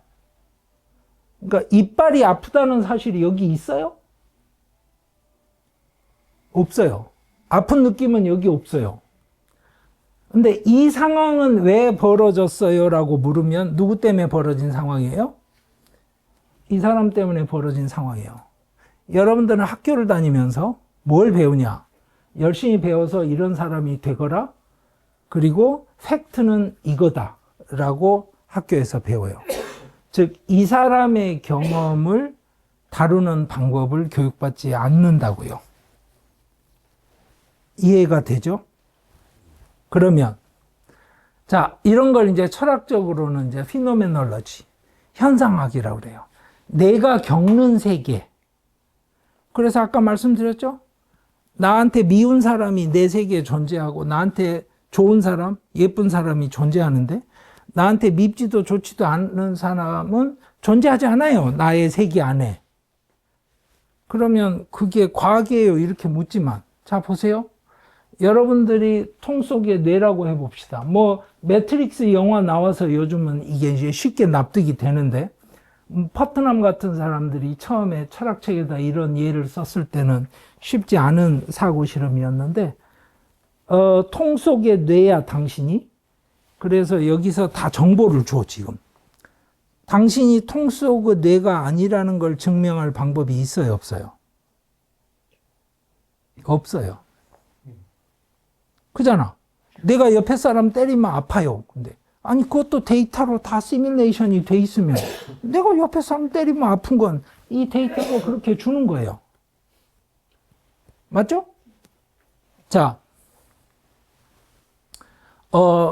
그러니까 이빨이 아프다는 사실이 여기 있어요? 없어요. 아픈 느낌은 여기 없어요. 근데 이 상황은 왜 벌어졌어요? 라고 물으면 누구 때문에 벌어진 상황이에요? 이 사람 때문에 벌어진 상황이에요. 여러분들은 학교를 다니면서 뭘 배우냐? 열심히 배워서 이런 사람이 되거라. 그리고 팩트는 이거다. 라고 학교에서 배워요. 즉, 이 사람의 경험을 다루는 방법을 교육받지 않는다고요. 이해가 되죠? 그러면, 자, 이런 걸 이제 철학적으로는 이제 피노메놀로지, 현상학이라고 그래요. 내가 겪는 세계. 그래서 아까 말씀드렸죠? 나한테 미운 사람이 내 세계에 존재하고, 나한테 좋은 사람, 예쁜 사람이 존재하는데, 나한테 밉지도 좋지도 않은 사람은 존재하지 않아요. 나의 세계 안에. 그러면 그게 과학이에요. 이렇게 묻지만. 자, 보세요. 여러분들이 통 속에 뇌라고 해봅시다. 뭐, 매트릭스 영화 나와서 요즘은 이게 이제 쉽게 납득이 되는데, 퍼트남 같은 사람들이 처음에 철학책에다 이런 예를 썼을 때는 쉽지 않은 사고 실험이었는데, 통 속의 뇌야 당신이. 그래서 여기서 다 정보를 줘 지금. 당신이 통 속의 뇌가 아니라는 걸 증명할 방법이 있어요, 없어요? 없어요. 그잖아. 내가 옆에 사람 때리면 아파요. 근데 아니 그것도 데이터로 다 시뮬레이션이 돼 있으면 내가 옆에 사람 때리면 아픈 건 이 데이터가 그렇게 주는 거예요. 맞죠? 자,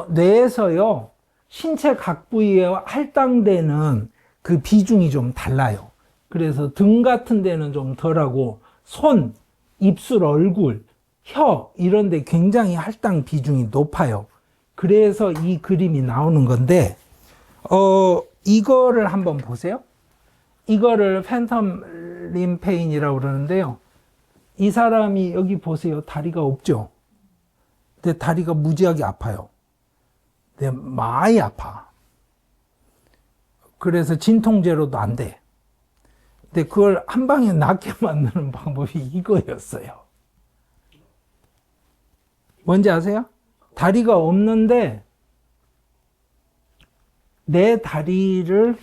뇌에서요, 신체 각 부위에 할당되는 그 비중이 좀 달라요. 그래서 등 같은 데는 좀 덜하고, 손, 입술, 얼굴, 혀, 이런 데 굉장히 할당 비중이 높아요. 그래서 이 그림이 나오는 건데, 이거를 한번 보세요. 이거를 팬텀 림 페인이라고 그러는데요. 이 사람이 여기 보세요. 다리가 없죠? 근데 다리가 무지하게 아파요. 근데 많이 아파. 그래서 진통제로도 안 돼. 근데 그걸 한 방에 낫게 만드는 방법이 이거였어요. 뭔지 아세요? 다리가 없는데 내 다리를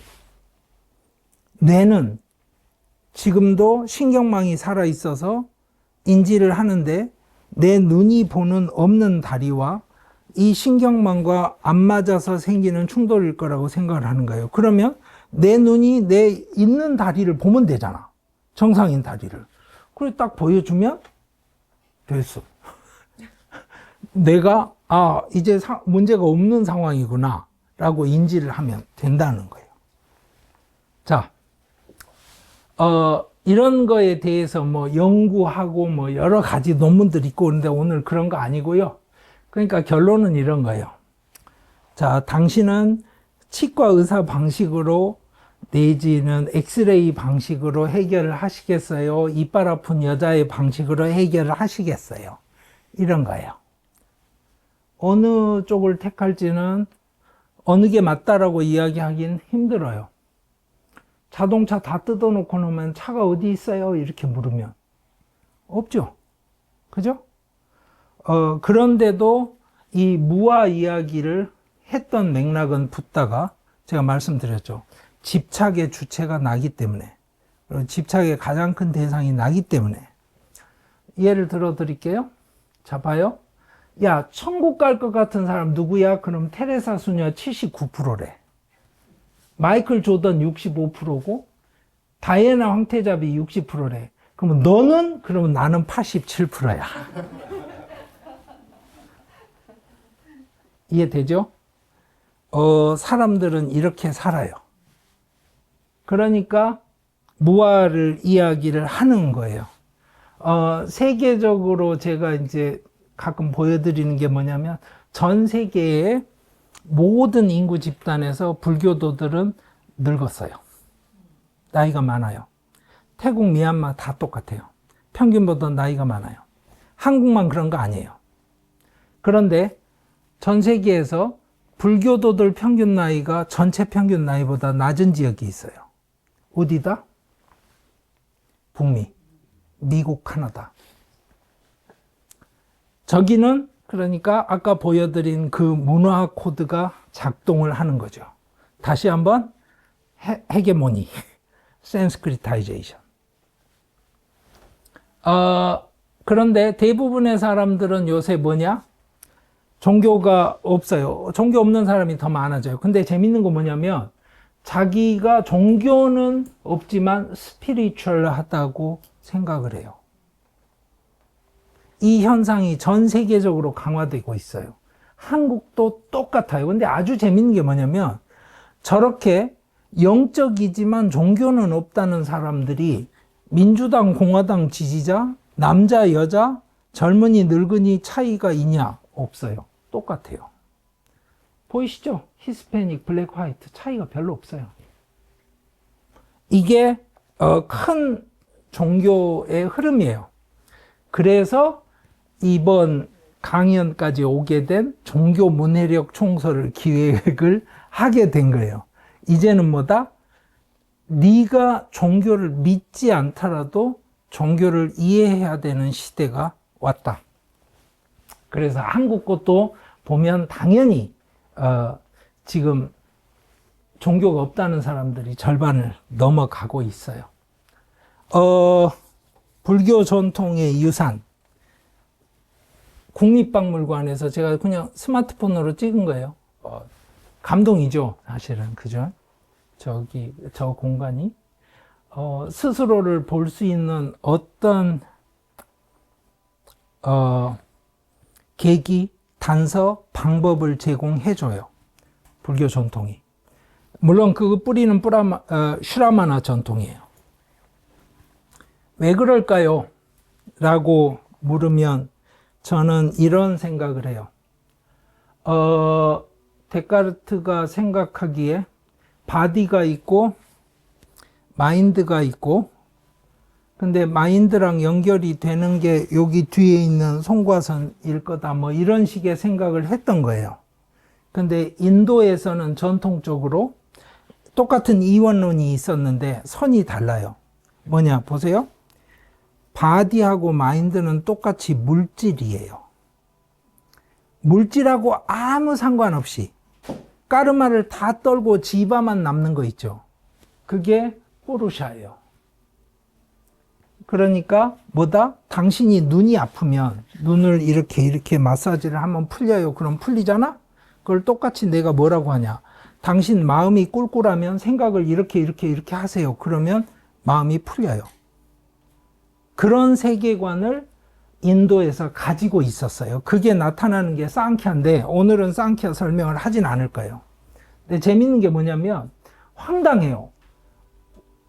뇌는 지금도 신경망이 살아있어서 인지를 하는데 내 눈이 보는 없는 다리와 이 신경망과 안 맞아서 생기는 충돌일 거라고 생각을 하는 거예요. 그러면 내 눈이 내 있는 다리를 보면 되잖아. 정상인 다리를. 그래 딱 보여주면 됐어. 내가 이제 문제가 없는 상황이구나 라고 인지를 하면 된다는 거예요. 자, 이런 거에 대해서 뭐 연구하고 뭐 여러 가지 논문들 있고 그런데 오늘 그런 거 아니고요. 그러니까 결론은 이런 거예요. 자, 당신은 치과 의사 방식으로 내지는 엑스레이 방식으로 해결을 하시겠어요? 이빨 아픈 여자의 방식으로 해결을 하시겠어요? 이런 거예요. 어느 쪽을 택할지는 어느 게 맞다라고 이야기하기는 힘들어요. 자동차 다 뜯어놓고 놓으면 차가 어디 있어요? 이렇게 물으면 없죠. 그죠? 그런데도 이 무아 이야기를 했던 맥락은 붙다가 제가 말씀드렸죠. 집착의 주체가 나기 때문에, 집착의 가장 큰 대상이 나기 때문에. 예를 들어 드릴게요. 자, 봐요. 야, 천국 갈 것 같은 사람 누구야? 그럼 테레사 수녀 79%래. 마이클 조던 65%고, 다이애나 황태자비 60%래. 그러면 너는? 그러면 나는 87%야. 이해되죠? 사람들은 이렇게 살아요. 그러니까 무아를 이야기를 하는 거예요. 세계적으로 제가 이제 가끔 보여드리는 게 뭐냐면 전 세계의 모든 인구 집단에서 불교도들은 늙었어요. 나이가 많아요. 태국, 미얀마 다 똑같아요. 평균보다 나이가 많아요. 한국만 그런 거 아니에요. 그런데 전 세계에서 불교도들 평균 나이가 전체 평균 나이보다 낮은 지역이 있어요. 어디다? 북미, 미국, 카나다. 저기는 그러니까 아까 보여드린 그 문화 코드가 작동을 하는 거죠. 다시 한번 헤게모니, 센스크리타이제이션. 그런데 대부분의 사람들은 요새 뭐냐? 종교가 없어요. 종교 없는 사람이 더 많아져요. 근데 재밌는 거 뭐냐면 자기가 종교는 없지만 스피리추얼하다고 생각을 해요. 이 현상이 전 세계적으로 강화되고 있어요. 한국도 똑같아요. 근데 아주 재밌는 게 뭐냐면 저렇게 영적이지만 종교는 없다는 사람들이 민주당, 공화당 지지자, 남자, 여자, 젊은이, 늙은이 차이가 있냐? 없어요. 똑같아요. 보이시죠? 히스패닉, 블랙, 화이트 차이가 별로 없어요. 이게 큰 종교의 흐름이에요. 그래서 이번 강연까지 오게 된 종교 문해력 총서를 기획을 하게 된 거예요. 이제는 뭐다? 네가 종교를 믿지 않더라도 종교를 이해해야 되는 시대가 왔다. 그래서 한국 것도 보면 당연히 지금 종교가 없다는 사람들이 절반을 넘어가고 있어요. 불교 전통의 유산, 국립박물관에서 제가 그냥 스마트폰으로 찍은 거예요. 감동이죠, 사실은. 그죠? 저 공간이. 스스로를 볼 수 있는 어떤, 계기, 단서, 방법을 제공해줘요. 불교 전통이. 물론 그 뿌리는 슈라마나 전통이에요. 왜 그럴까요? 라고 물으면 저는 이런 생각을 해요. 데카르트가 생각하기에 바디가 있고 마인드가 있고, 근데 마인드랑 연결이 되는 게 여기 뒤에 있는 송과선일 거다, 뭐 이런 식의 생각을 했던 거예요. 근데 인도에서는 전통적으로 똑같은 이원론이 있었는데 선이 달라요. 뭐냐 보세요. 바디하고 마인드는 똑같이 물질이에요. 물질하고 아무 상관없이 까르마를 다 떨고 지바만 남는 거 있죠. 그게 포르샤예요. 그러니까 뭐다? 당신이 눈이 아프면 눈을 이렇게 마사지를 하면 풀려요. 그럼 풀리잖아? 그걸 똑같이 내가 뭐라고 하냐? 당신 마음이 꿀꿀하면 생각을 이렇게 하세요. 그러면 마음이 풀려요. 그런 세계관을 인도에서 가지고 있었어요. 그게 나타나는 게 상ಖ್야인데 오늘은 상ಖ್야 설명을 하진 않을 거예요. 근데 재밌는 게 뭐냐면 황당해요.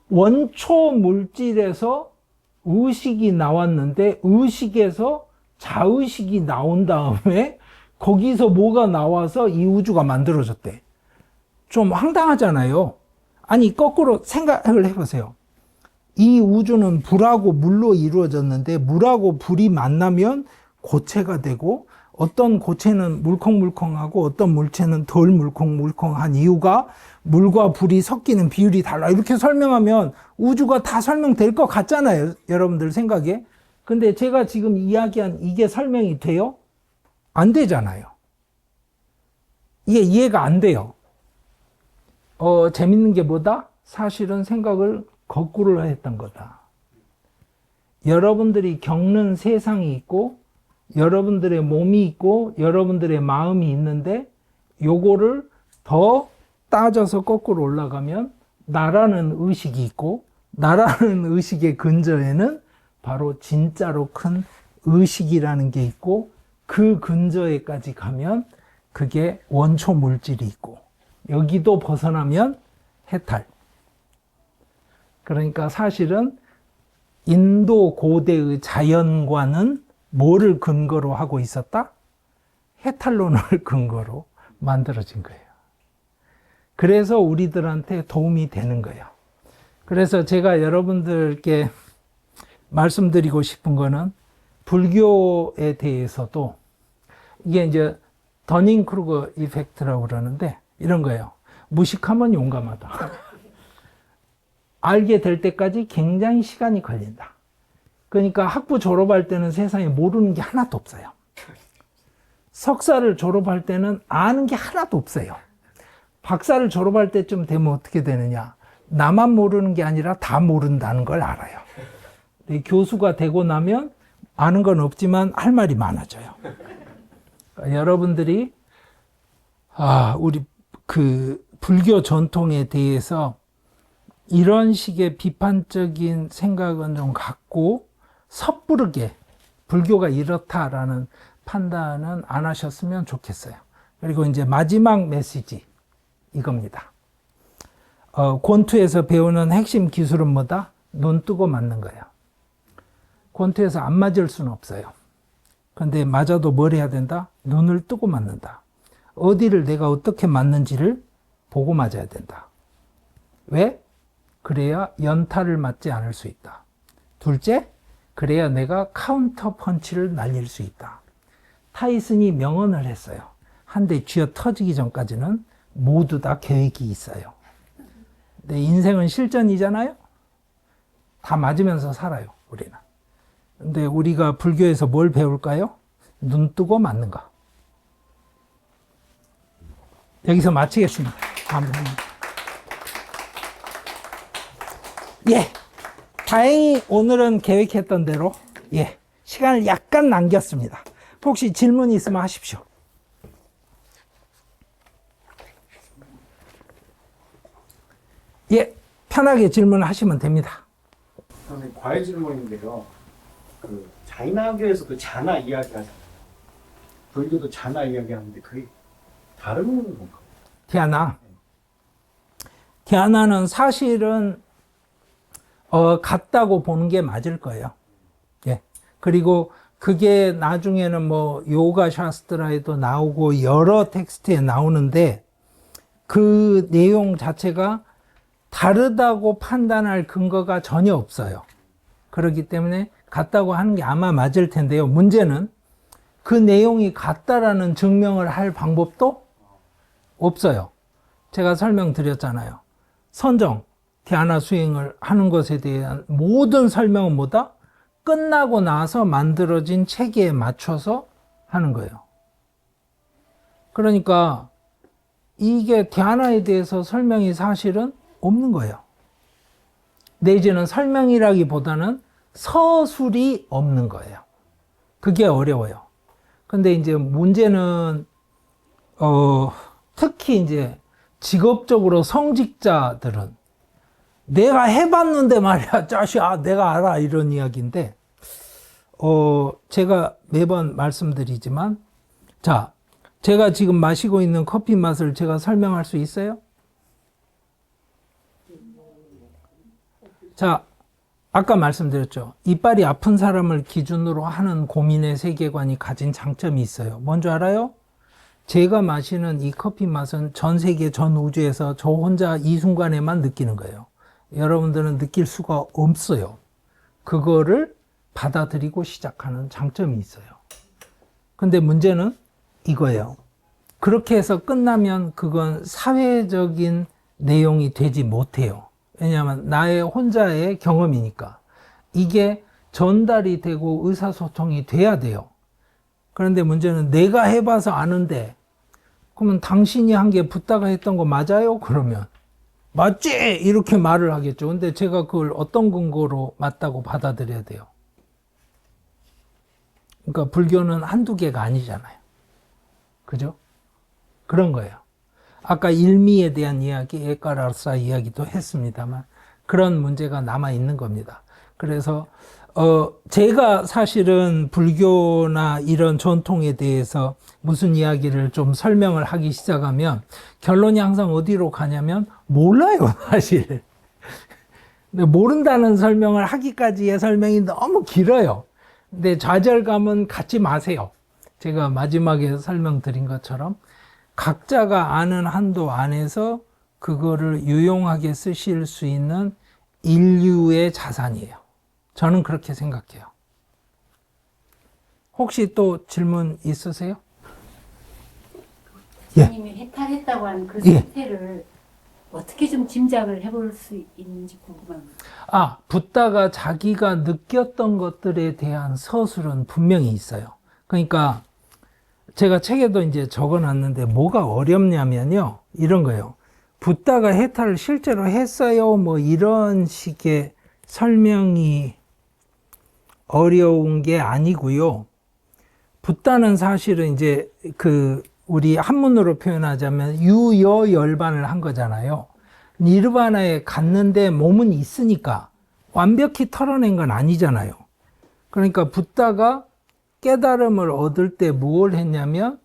원초 물질에서 의식이 나왔는데 의식에서 자의식이 나온 다음에 거기서 뭐가 나와서 이 우주가 만들어졌대. 좀 황당하잖아요. 아니 거꾸로 생각을 해보세요. 이 우주는 불하고 물로 이루어졌는데 물하고 불이 만나면 고체가 되고 어떤 고체는 물컹물컹하고 어떤 물체는 덜 물컹물컹한 이유가 물과 불이 섞이는 비율이 달라. 이렇게 설명하면 우주가 다 설명될 것 같잖아요. 여러분들 생각에. 근데 제가 지금 이야기한 이게 설명이 돼요? 안 되잖아요. 이게 이해가 안 돼요. 재밌는 게 뭐다? 사실은 생각을 거꾸로 했던 거다. 여러분들이 겪는 세상이 있고 여러분들의 몸이 있고 여러분들의 마음이 있는데 요거를 더 따져서 거꾸로 올라가면 나라는 의식이 있고 나라는 의식의 근저에는 바로 진짜로 큰 의식이라는 게 있고 그 근저에까지 가면 그게 원초 물질이 있고 여기도 벗어나면 해탈. 그러니까 사실은 인도 고대의 자연과는 뭐를 근거로 하고 있었다? 해탈론을 근거로 만들어진 거예요. 그래서 우리들한테 도움이 되는 거예요. 그래서 제가 여러분들께 말씀드리고 싶은 거는 불교에 대해서도 이게 이제 더닝크루거 이펙트라고 그러는데 이런 거예요. 무식하면 용감하다. 알게 될 때까지 굉장히 시간이 걸린다. 그러니까 학부 졸업할 때는 세상에 모르는 게 하나도 없어요. 석사를 졸업할 때는 아는 게 하나도 없어요. 박사를 졸업할 때쯤 되면 어떻게 되느냐. 나만 모르는 게 아니라 다 모른다는 걸 알아요. 교수가 되고 나면 아는 건 없지만 할 말이 많아져요. 그러니까 여러분들이 우리 그 불교 전통에 대해서 이런 식의 비판적인 생각은 좀 갖고 섣부르게 불교가 이렇다라는 판단은 안 하셨으면 좋겠어요. 그리고 이제 마지막 메시지 이겁니다. 권투에서 배우는 핵심 기술은 뭐다? 눈 뜨고 맞는 거예요. 권투에서 안 맞을 수는 없어요. 근데 맞아도 뭘 해야 된다? 눈을 뜨고 맞는다. 어디를 내가 어떻게 맞는지를 보고 맞아야 된다. 왜? 그래야 연타를 맞지 않을 수 있다. 둘째, 그래야 내가 카운터 펀치를 날릴 수 있다. 타이슨이 명언을 했어요. 한 대 쥐어 터지기 전까지는 모두 다 계획이 있어요. 근데 인생은 실전이잖아요. 다 맞으면서 살아요, 우리는. 근데 우리가 불교에서 뭘 배울까요? 눈 뜨고 맞는 거. 여기서 마치겠습니다. 감사합니다. 예. 다행히 오늘은 계획했던 대로, 예. 시간을 약간 남겼습니다. 혹시 질문 있으면 하십시오. 예. 편하게 질문하시면 됩니다. 선생님, 과외 질문인데요. 그 자인학교에서도 자나 이야기 하잖아요. 불교도 자나 이야기 하는데 그게 다른 건가? 디아나. 디아나는 사실은 같다고 보는 게 맞을 거예요. 예. 그리고 그게 나중에는 뭐 요가 샤스트라에도 나오고 여러 텍스트에 나오는데 그 내용 자체가 다르다고 판단할 근거가 전혀 없어요. 그렇기 때문에 같다고 하는 게 아마 맞을 텐데요. 문제는 그 내용이 같다라는 증명을 할 방법도 없어요. 제가 설명드렸잖아요. 선정, 디아나 수행을 하는 것에 대한 모든 설명은 뭐다? 끝나고 나서 만들어진 체계에 맞춰서 하는 거예요. 그러니까 이게 디아나에 대해서 설명이 사실은 없는 거예요. 내지는 설명이라기보다는 서술이 없는 거예요. 그게 어려워요. 근데 이제 문제는 특히 이제 직업적으로 성직자들은 내가 해봤는데 말이야, 짜샤, 내가 알아, 이런 이야기인데, 제가 매번 말씀드리지만, 자, 제가 지금 마시고 있는 커피 맛을 제가 설명할 수 있어요? 자, 아까 말씀드렸죠. 이빨이 아픈 사람을 기준으로 하는 고민의 세계관이 가진 장점이 있어요. 뭔지 알아요? 제가 마시는 이 커피 맛은 전 세계 전 우주에서 저 혼자 이 순간에만 느끼는 거예요. 여러분들은 느낄 수가 없어요. 그거를 받아들이고 시작하는 장점이 있어요. 근데 문제는 이거예요. 그렇게 해서 끝나면 그건 사회적인 내용이 되지 못해요. 왜냐하면 나의 혼자의 경험이니까. 이게 전달이 되고 의사소통이 돼야 돼요. 그런데 문제는 내가 해봐서 아는데, 그러면 당신이 한 게 붓다가 했던 거 맞아요? 그러면 맞지! 이렇게 말을 하겠죠. 근데 제가 그걸 어떤 근거로 맞다고 받아들여야 돼요? 그러니까 불교는 한두 개가 아니잖아요. 그죠? 그런 거예요. 아까 일미에 대한 이야기, 에까라사 이야기도 했습니다만 그런 문제가 남아 있는 겁니다. 그래서 제가 사실은 불교나 이런 전통에 대해서 무슨 이야기를 좀 설명을 하기 시작하면 결론이 항상 어디로 가냐면 몰라요, 사실. 근데 모른다는 설명을 하기까지의 설명이 너무 길어요. 근데 좌절감은 갖지 마세요. 제가 마지막에 설명드린 것처럼 각자가 아는 한도 안에서 그거를 유용하게 쓰실 수 있는 인류의 자산이에요. 저는 그렇게 생각해요. 혹시 또 질문 있으세요? 선생님이 해탈했다고 하는 그 상태를 어떻게 좀 짐작을 해볼 수 있는지 궁금합니다. 붓다가 자기가 느꼈던 것들에 대한 서술은 분명히 있어요. 그러니까 제가 책에도 이제 적어놨는데 뭐가 어렵냐면요. 이런 거예요. 붓다가 해탈을 실제로 했어요. 뭐 이런 식의 설명이 어려운 게 아니고요. 붓다는 사실은 이제 우리 한문으로 표현하자면 유여열반을 한 거잖아요. 니르바나에 갔는데 몸은 있으니까 완벽히 털어낸 건 아니잖아요. 그러니까 붓다가 깨달음을 얻을 때 무엇을 했냐면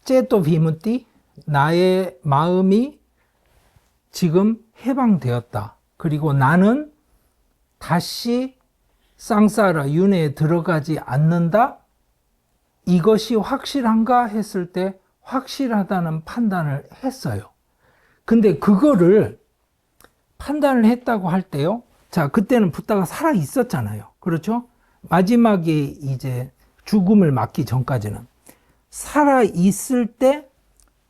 째또 비무띠, 나의 마음이 지금 해방되었다. 그리고 나는 다시 쌍사라 윤회에 들어가지 않는다. 이것이 확실한가 했을 때 확실하다는 판단을 했어요. 근데 그거를 판단을 했다고 할 때요. 자, 그때는 붓다가 살아 있었잖아요. 그렇죠? 마지막에 이제 죽음을 맞기 전까지는 살아 있을 때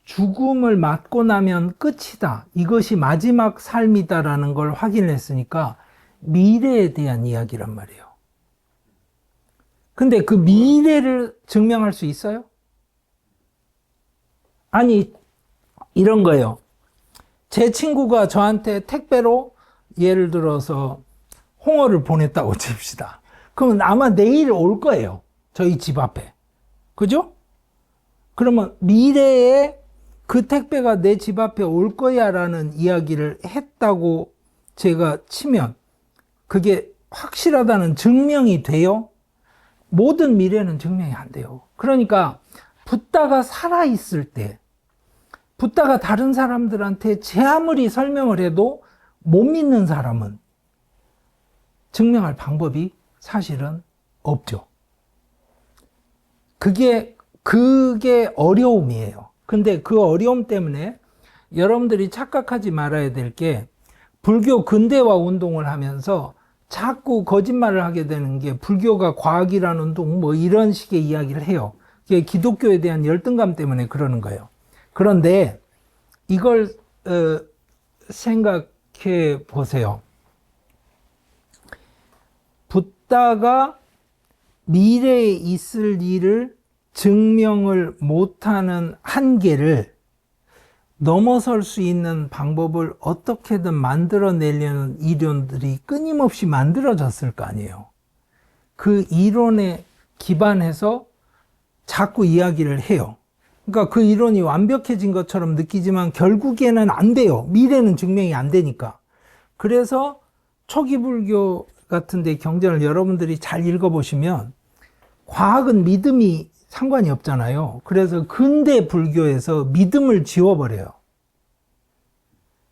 죽음을 맞고 나면 끝이다. 이것이 마지막 삶이다라는 걸 확인했으니까 미래에 대한 이야기란 말이에요. 근데 그 미래를 증명할 수 있어요? 아니, 이런 거예요. 제 친구가 저한테 택배로 예를 들어서 홍어를 보냈다고 칩시다. 그러면 아마 내일 올 거예요. 저희 집 앞에. 그죠? 그러면 미래에 그 택배가 내 집 앞에 올 거야 라는 이야기를 했다고 제가 치면 그게 확실하다는 증명이 돼요? 모든 미래는 증명이 안 돼요. 그러니까 붓다가 살아있을 때, 붓다가 다른 사람들한테 제 아무리 설명을 해도 못 믿는 사람은 증명할 방법이 사실은 없죠. 그게 어려움이에요. 근데 그 어려움 때문에 여러분들이 착각하지 말아야 될 게 불교 근대화 운동을 하면서 자꾸 거짓말을 하게 되는 게 불교가 과학이라는 운동 뭐 이런 식의 이야기를 해요. 그게 기독교에 대한 열등감 때문에 그러는 거예요. 그런데 이걸 생각해 보세요. 붓다가 미래에 있을 일을 증명을 못하는 한계를 넘어설 수 있는 방법을 어떻게든 만들어내려는 이론들이 끊임없이 만들어졌을 거 아니에요. 그 이론에 기반해서 자꾸 이야기를 해요. 그러니까 그 이론이 완벽해진 것처럼 느끼지만 결국에는 안 돼요. 미래는 증명이 안 되니까. 그래서 초기 불교 같은데 경전을 여러분들이 잘 읽어보시면 과학은 믿음이 상관이 없잖아요. 그래서 근대 불교에서 믿음을 지워버려요.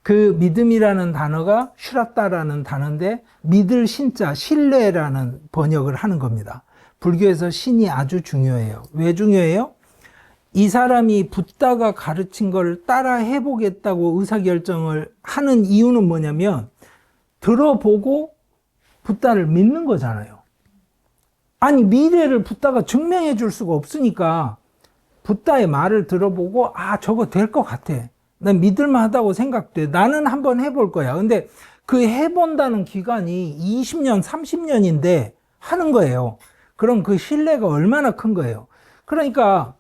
그 믿음이라는 단어가 슈라따라는 단어인데 믿을 신자, 신뢰라는 번역을 하는 겁니다. 불교에서 신이 아주 중요해요. 왜 중요해요? 이 사람이 붓다가 가르친 걸 따라 해보겠다고 의사결정을 하는 이유는 뭐냐면 들어보고 붓다를 믿는 거잖아요. 아니 미래를 붓다가 증명해 줄 수가 없으니까 붓다의 말을 들어보고 아 저거 될 것 같아. 난 믿을만하다고 생각돼. 나는 한번 해볼 거야. 근데 그 해본다는 기간이 20년, 30년인데 하는 거예요. 그럼 그 신뢰가 얼마나 큰 거예요. 그러니까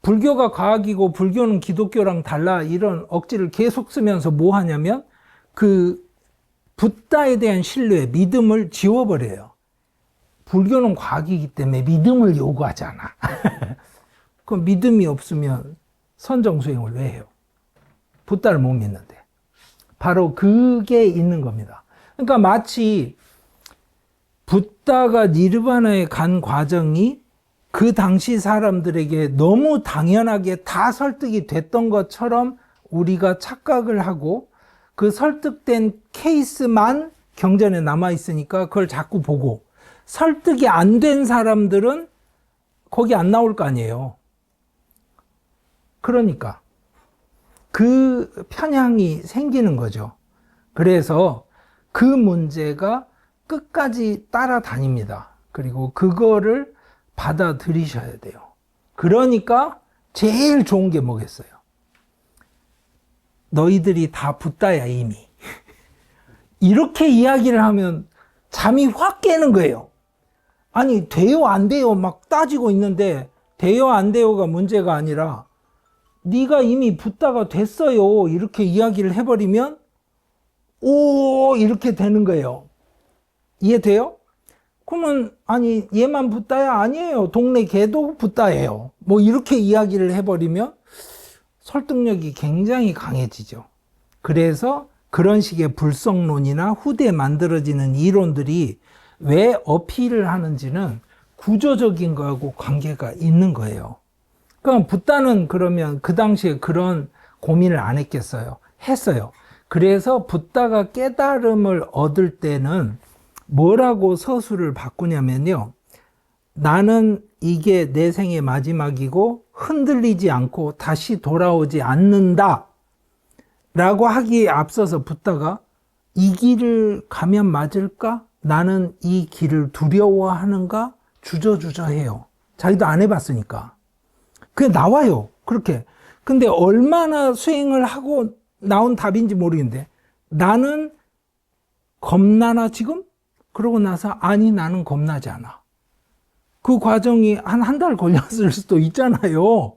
불교가 과학이고 불교는 기독교랑 달라 이런 억지를 계속 쓰면서 뭐 하냐면 그 붓다에 대한 신뢰, 믿음을 지워버려요. 불교는 과학이기 때문에 믿음을 요구하지 않아. 그럼 믿음이 없으면 선정수행을 왜 해요? 붓다를 못 믿는데. 바로 그게 있는 겁니다. 그러니까 마치 붓다가 니르바나에 간 과정이 그 당시 사람들에게 너무 당연하게 다 설득이 됐던 것처럼 우리가 착각을 하고 그 설득된 케이스만 경전에 남아있으니까 그걸 자꾸 보고 설득이 안 된 사람들은 거기 안 나올 거 아니에요. 그러니까 그 편향이 생기는 거죠. 그래서 그 문제가 끝까지 따라다닙니다. 그리고 그거를 받아들이셔야 돼요. 그러니까 제일 좋은 게 뭐겠어요? 너희들이 다 붓다야 이미. 이렇게 이야기를 하면 잠이 확 깨는 거예요. 아니 돼요 안 돼요 막 따지고 있는데 돼요 안 돼요가 문제가 아니라 네가 이미 붓다가 됐어요 이렇게 이야기를 해버리면 오 이렇게 되는 거예요. 이해돼요? 그러면 아니 얘만 붓다야 아니에요. 동네 개도 붓다예요. 뭐 이렇게 이야기를 해버리면 설득력이 굉장히 강해지죠. 그래서 그런 식의 불성론이나 후대에 만들어지는 이론들이 왜 어필을 하는지는 구조적인 거하고 관계가 있는 거예요. 그럼 붓다는 그러면 그 당시에 그런 고민을 안 했겠어요? 했어요. 그래서 붓다가 깨달음을 얻을 때는 뭐라고 서술을 바꾸냐면요. 나는 이게 내 생의 마지막이고 흔들리지 않고 다시 돌아오지 않는다 라고 하기에 앞서서 붓다가 이 길을 가면 맞을까? 나는 이 길을 두려워하는가? 주저주저해요. 자기도 안 해봤으니까. 그게 나와요. 그렇게. 근데 얼마나 수행을 하고 나온 답인지 모르겠는데 나는 겁나나 지금? 그러고 나서 아니 나는 겁나지 않아. 그 과정이 한 달 걸렸을 수도 있잖아요.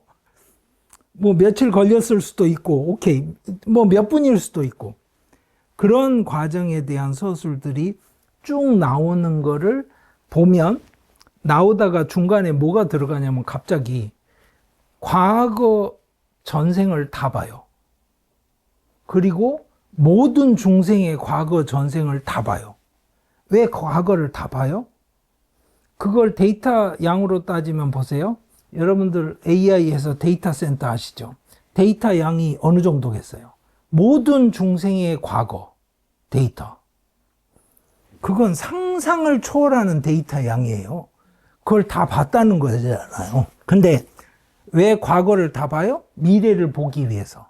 뭐 며칠 걸렸을 수도 있고 오케이 뭐 몇 분일 수도 있고 그런 과정에 대한 서술들이 쭉 나오는 거를 보면 나오다가 중간에 뭐가 들어가냐면 갑자기 과거 전생을 다 봐요. 그리고 모든 중생의 과거 전생을 다 봐요. 왜 과거를 다 봐요? 그걸 데이터 양으로 따지면 보세요. 여러분들 AI에서 데이터 센터 아시죠? 데이터 양이 어느 정도겠어요? 모든 중생의 과거 데이터. 그건 상상을 초월하는 데이터 양이에요. 그걸 다 봤다는 거잖아요. 근데 왜 과거를 다 봐요? 미래를 보기 위해서.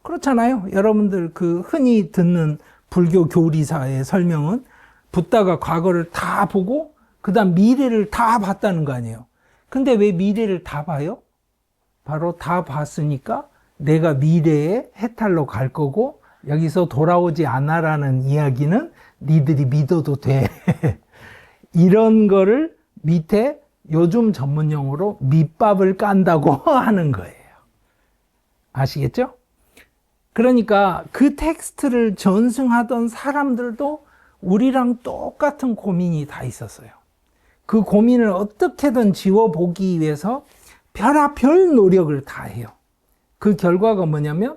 그렇잖아요. 여러분들 그 흔히 듣는 불교 교리사의 설명은 붓다가 과거를 다 보고 그 다음 미래를 다 봤다는 거 아니에요. 근데 왜 미래를 다 봐요? 바로 다 봤으니까 내가 미래에 해탈로 갈 거고 여기서 돌아오지 않아라는 이야기는 니들이 믿어도 돼. 이런 거를 밑에 요즘 전문용어로 밑밥을 깐다고 하는 거예요. 아시겠죠? 그러니까 그 텍스트를 전승하던 사람들도 우리랑 똑같은 고민이 다 있었어요. 그 고민을 어떻게든 지워보기 위해서 별의별 노력을 다 해요. 그 결과가 뭐냐면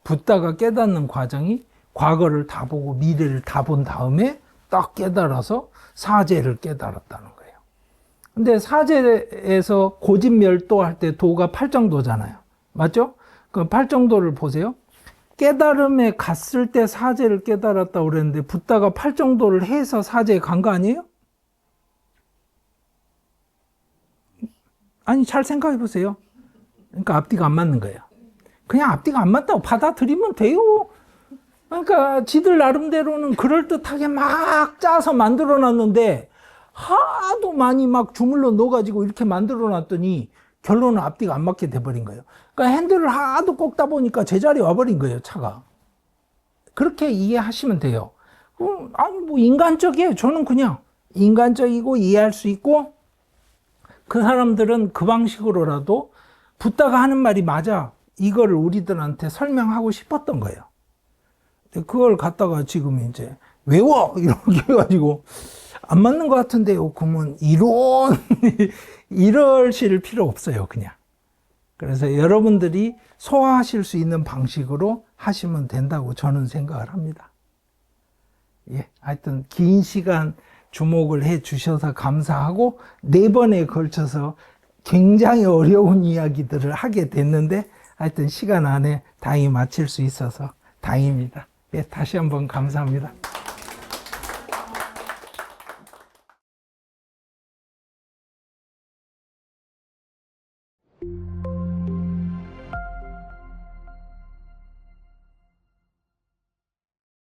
붓다가 깨닫는 과정이 과거를 다 보고 미래를 다 본 다음에 딱 깨달아서 사제를 깨달았다는 거예요. 근데 사제에서 고진멸도 할 때 도가 팔정도잖아요. 맞죠? 그 팔정도를 보세요. 깨달음에 갔을 때 사제를 깨달았다고 그랬는데 붓다가 팔정도를 해서 사제에 간 거 아니에요? 아니 잘 생각해 보세요. 그러니까 앞뒤가 안 맞는 거예요. 그냥 앞뒤가 안 맞다고 받아들이면 돼요. 그러니까 지들 나름대로는 그럴듯하게 막 짜서 만들어 놨는데 하도 많이 막 주물러 넣어가지고 이렇게 만들어 놨더니 결론은 앞뒤가 안 맞게 돼버린 거예요. 그러니까 핸들을 하도 꺾다 보니까 제자리에 와버린 거예요, 차가. 그렇게 이해하시면 돼요. 아니 뭐 인간적이에요. 저는 그냥 인간적이고 이해할 수 있고 그 사람들은 그 방식으로라도 붓다가 하는 말이 맞아. 이거를 우리들한테 설명하고 싶었던 거예요. 그걸 갖다가 지금 이제 외워! 이렇게 해가지고 안 맞는 것 같은데요. 그러면 이러실 필요 없어요. 그냥. 그래서 여러분들이 소화하실 수 있는 방식으로 하시면 된다고 저는 생각을 합니다. 예, 하여튼 긴 시간 주목을 해 주셔서 감사하고 4번에 걸쳐서 굉장히 어려운 이야기들을 하게 됐는데 하여튼 시간 안에 다행히 마칠 수 있어서 다행입니다. 예, 다시 한번 감사합니다.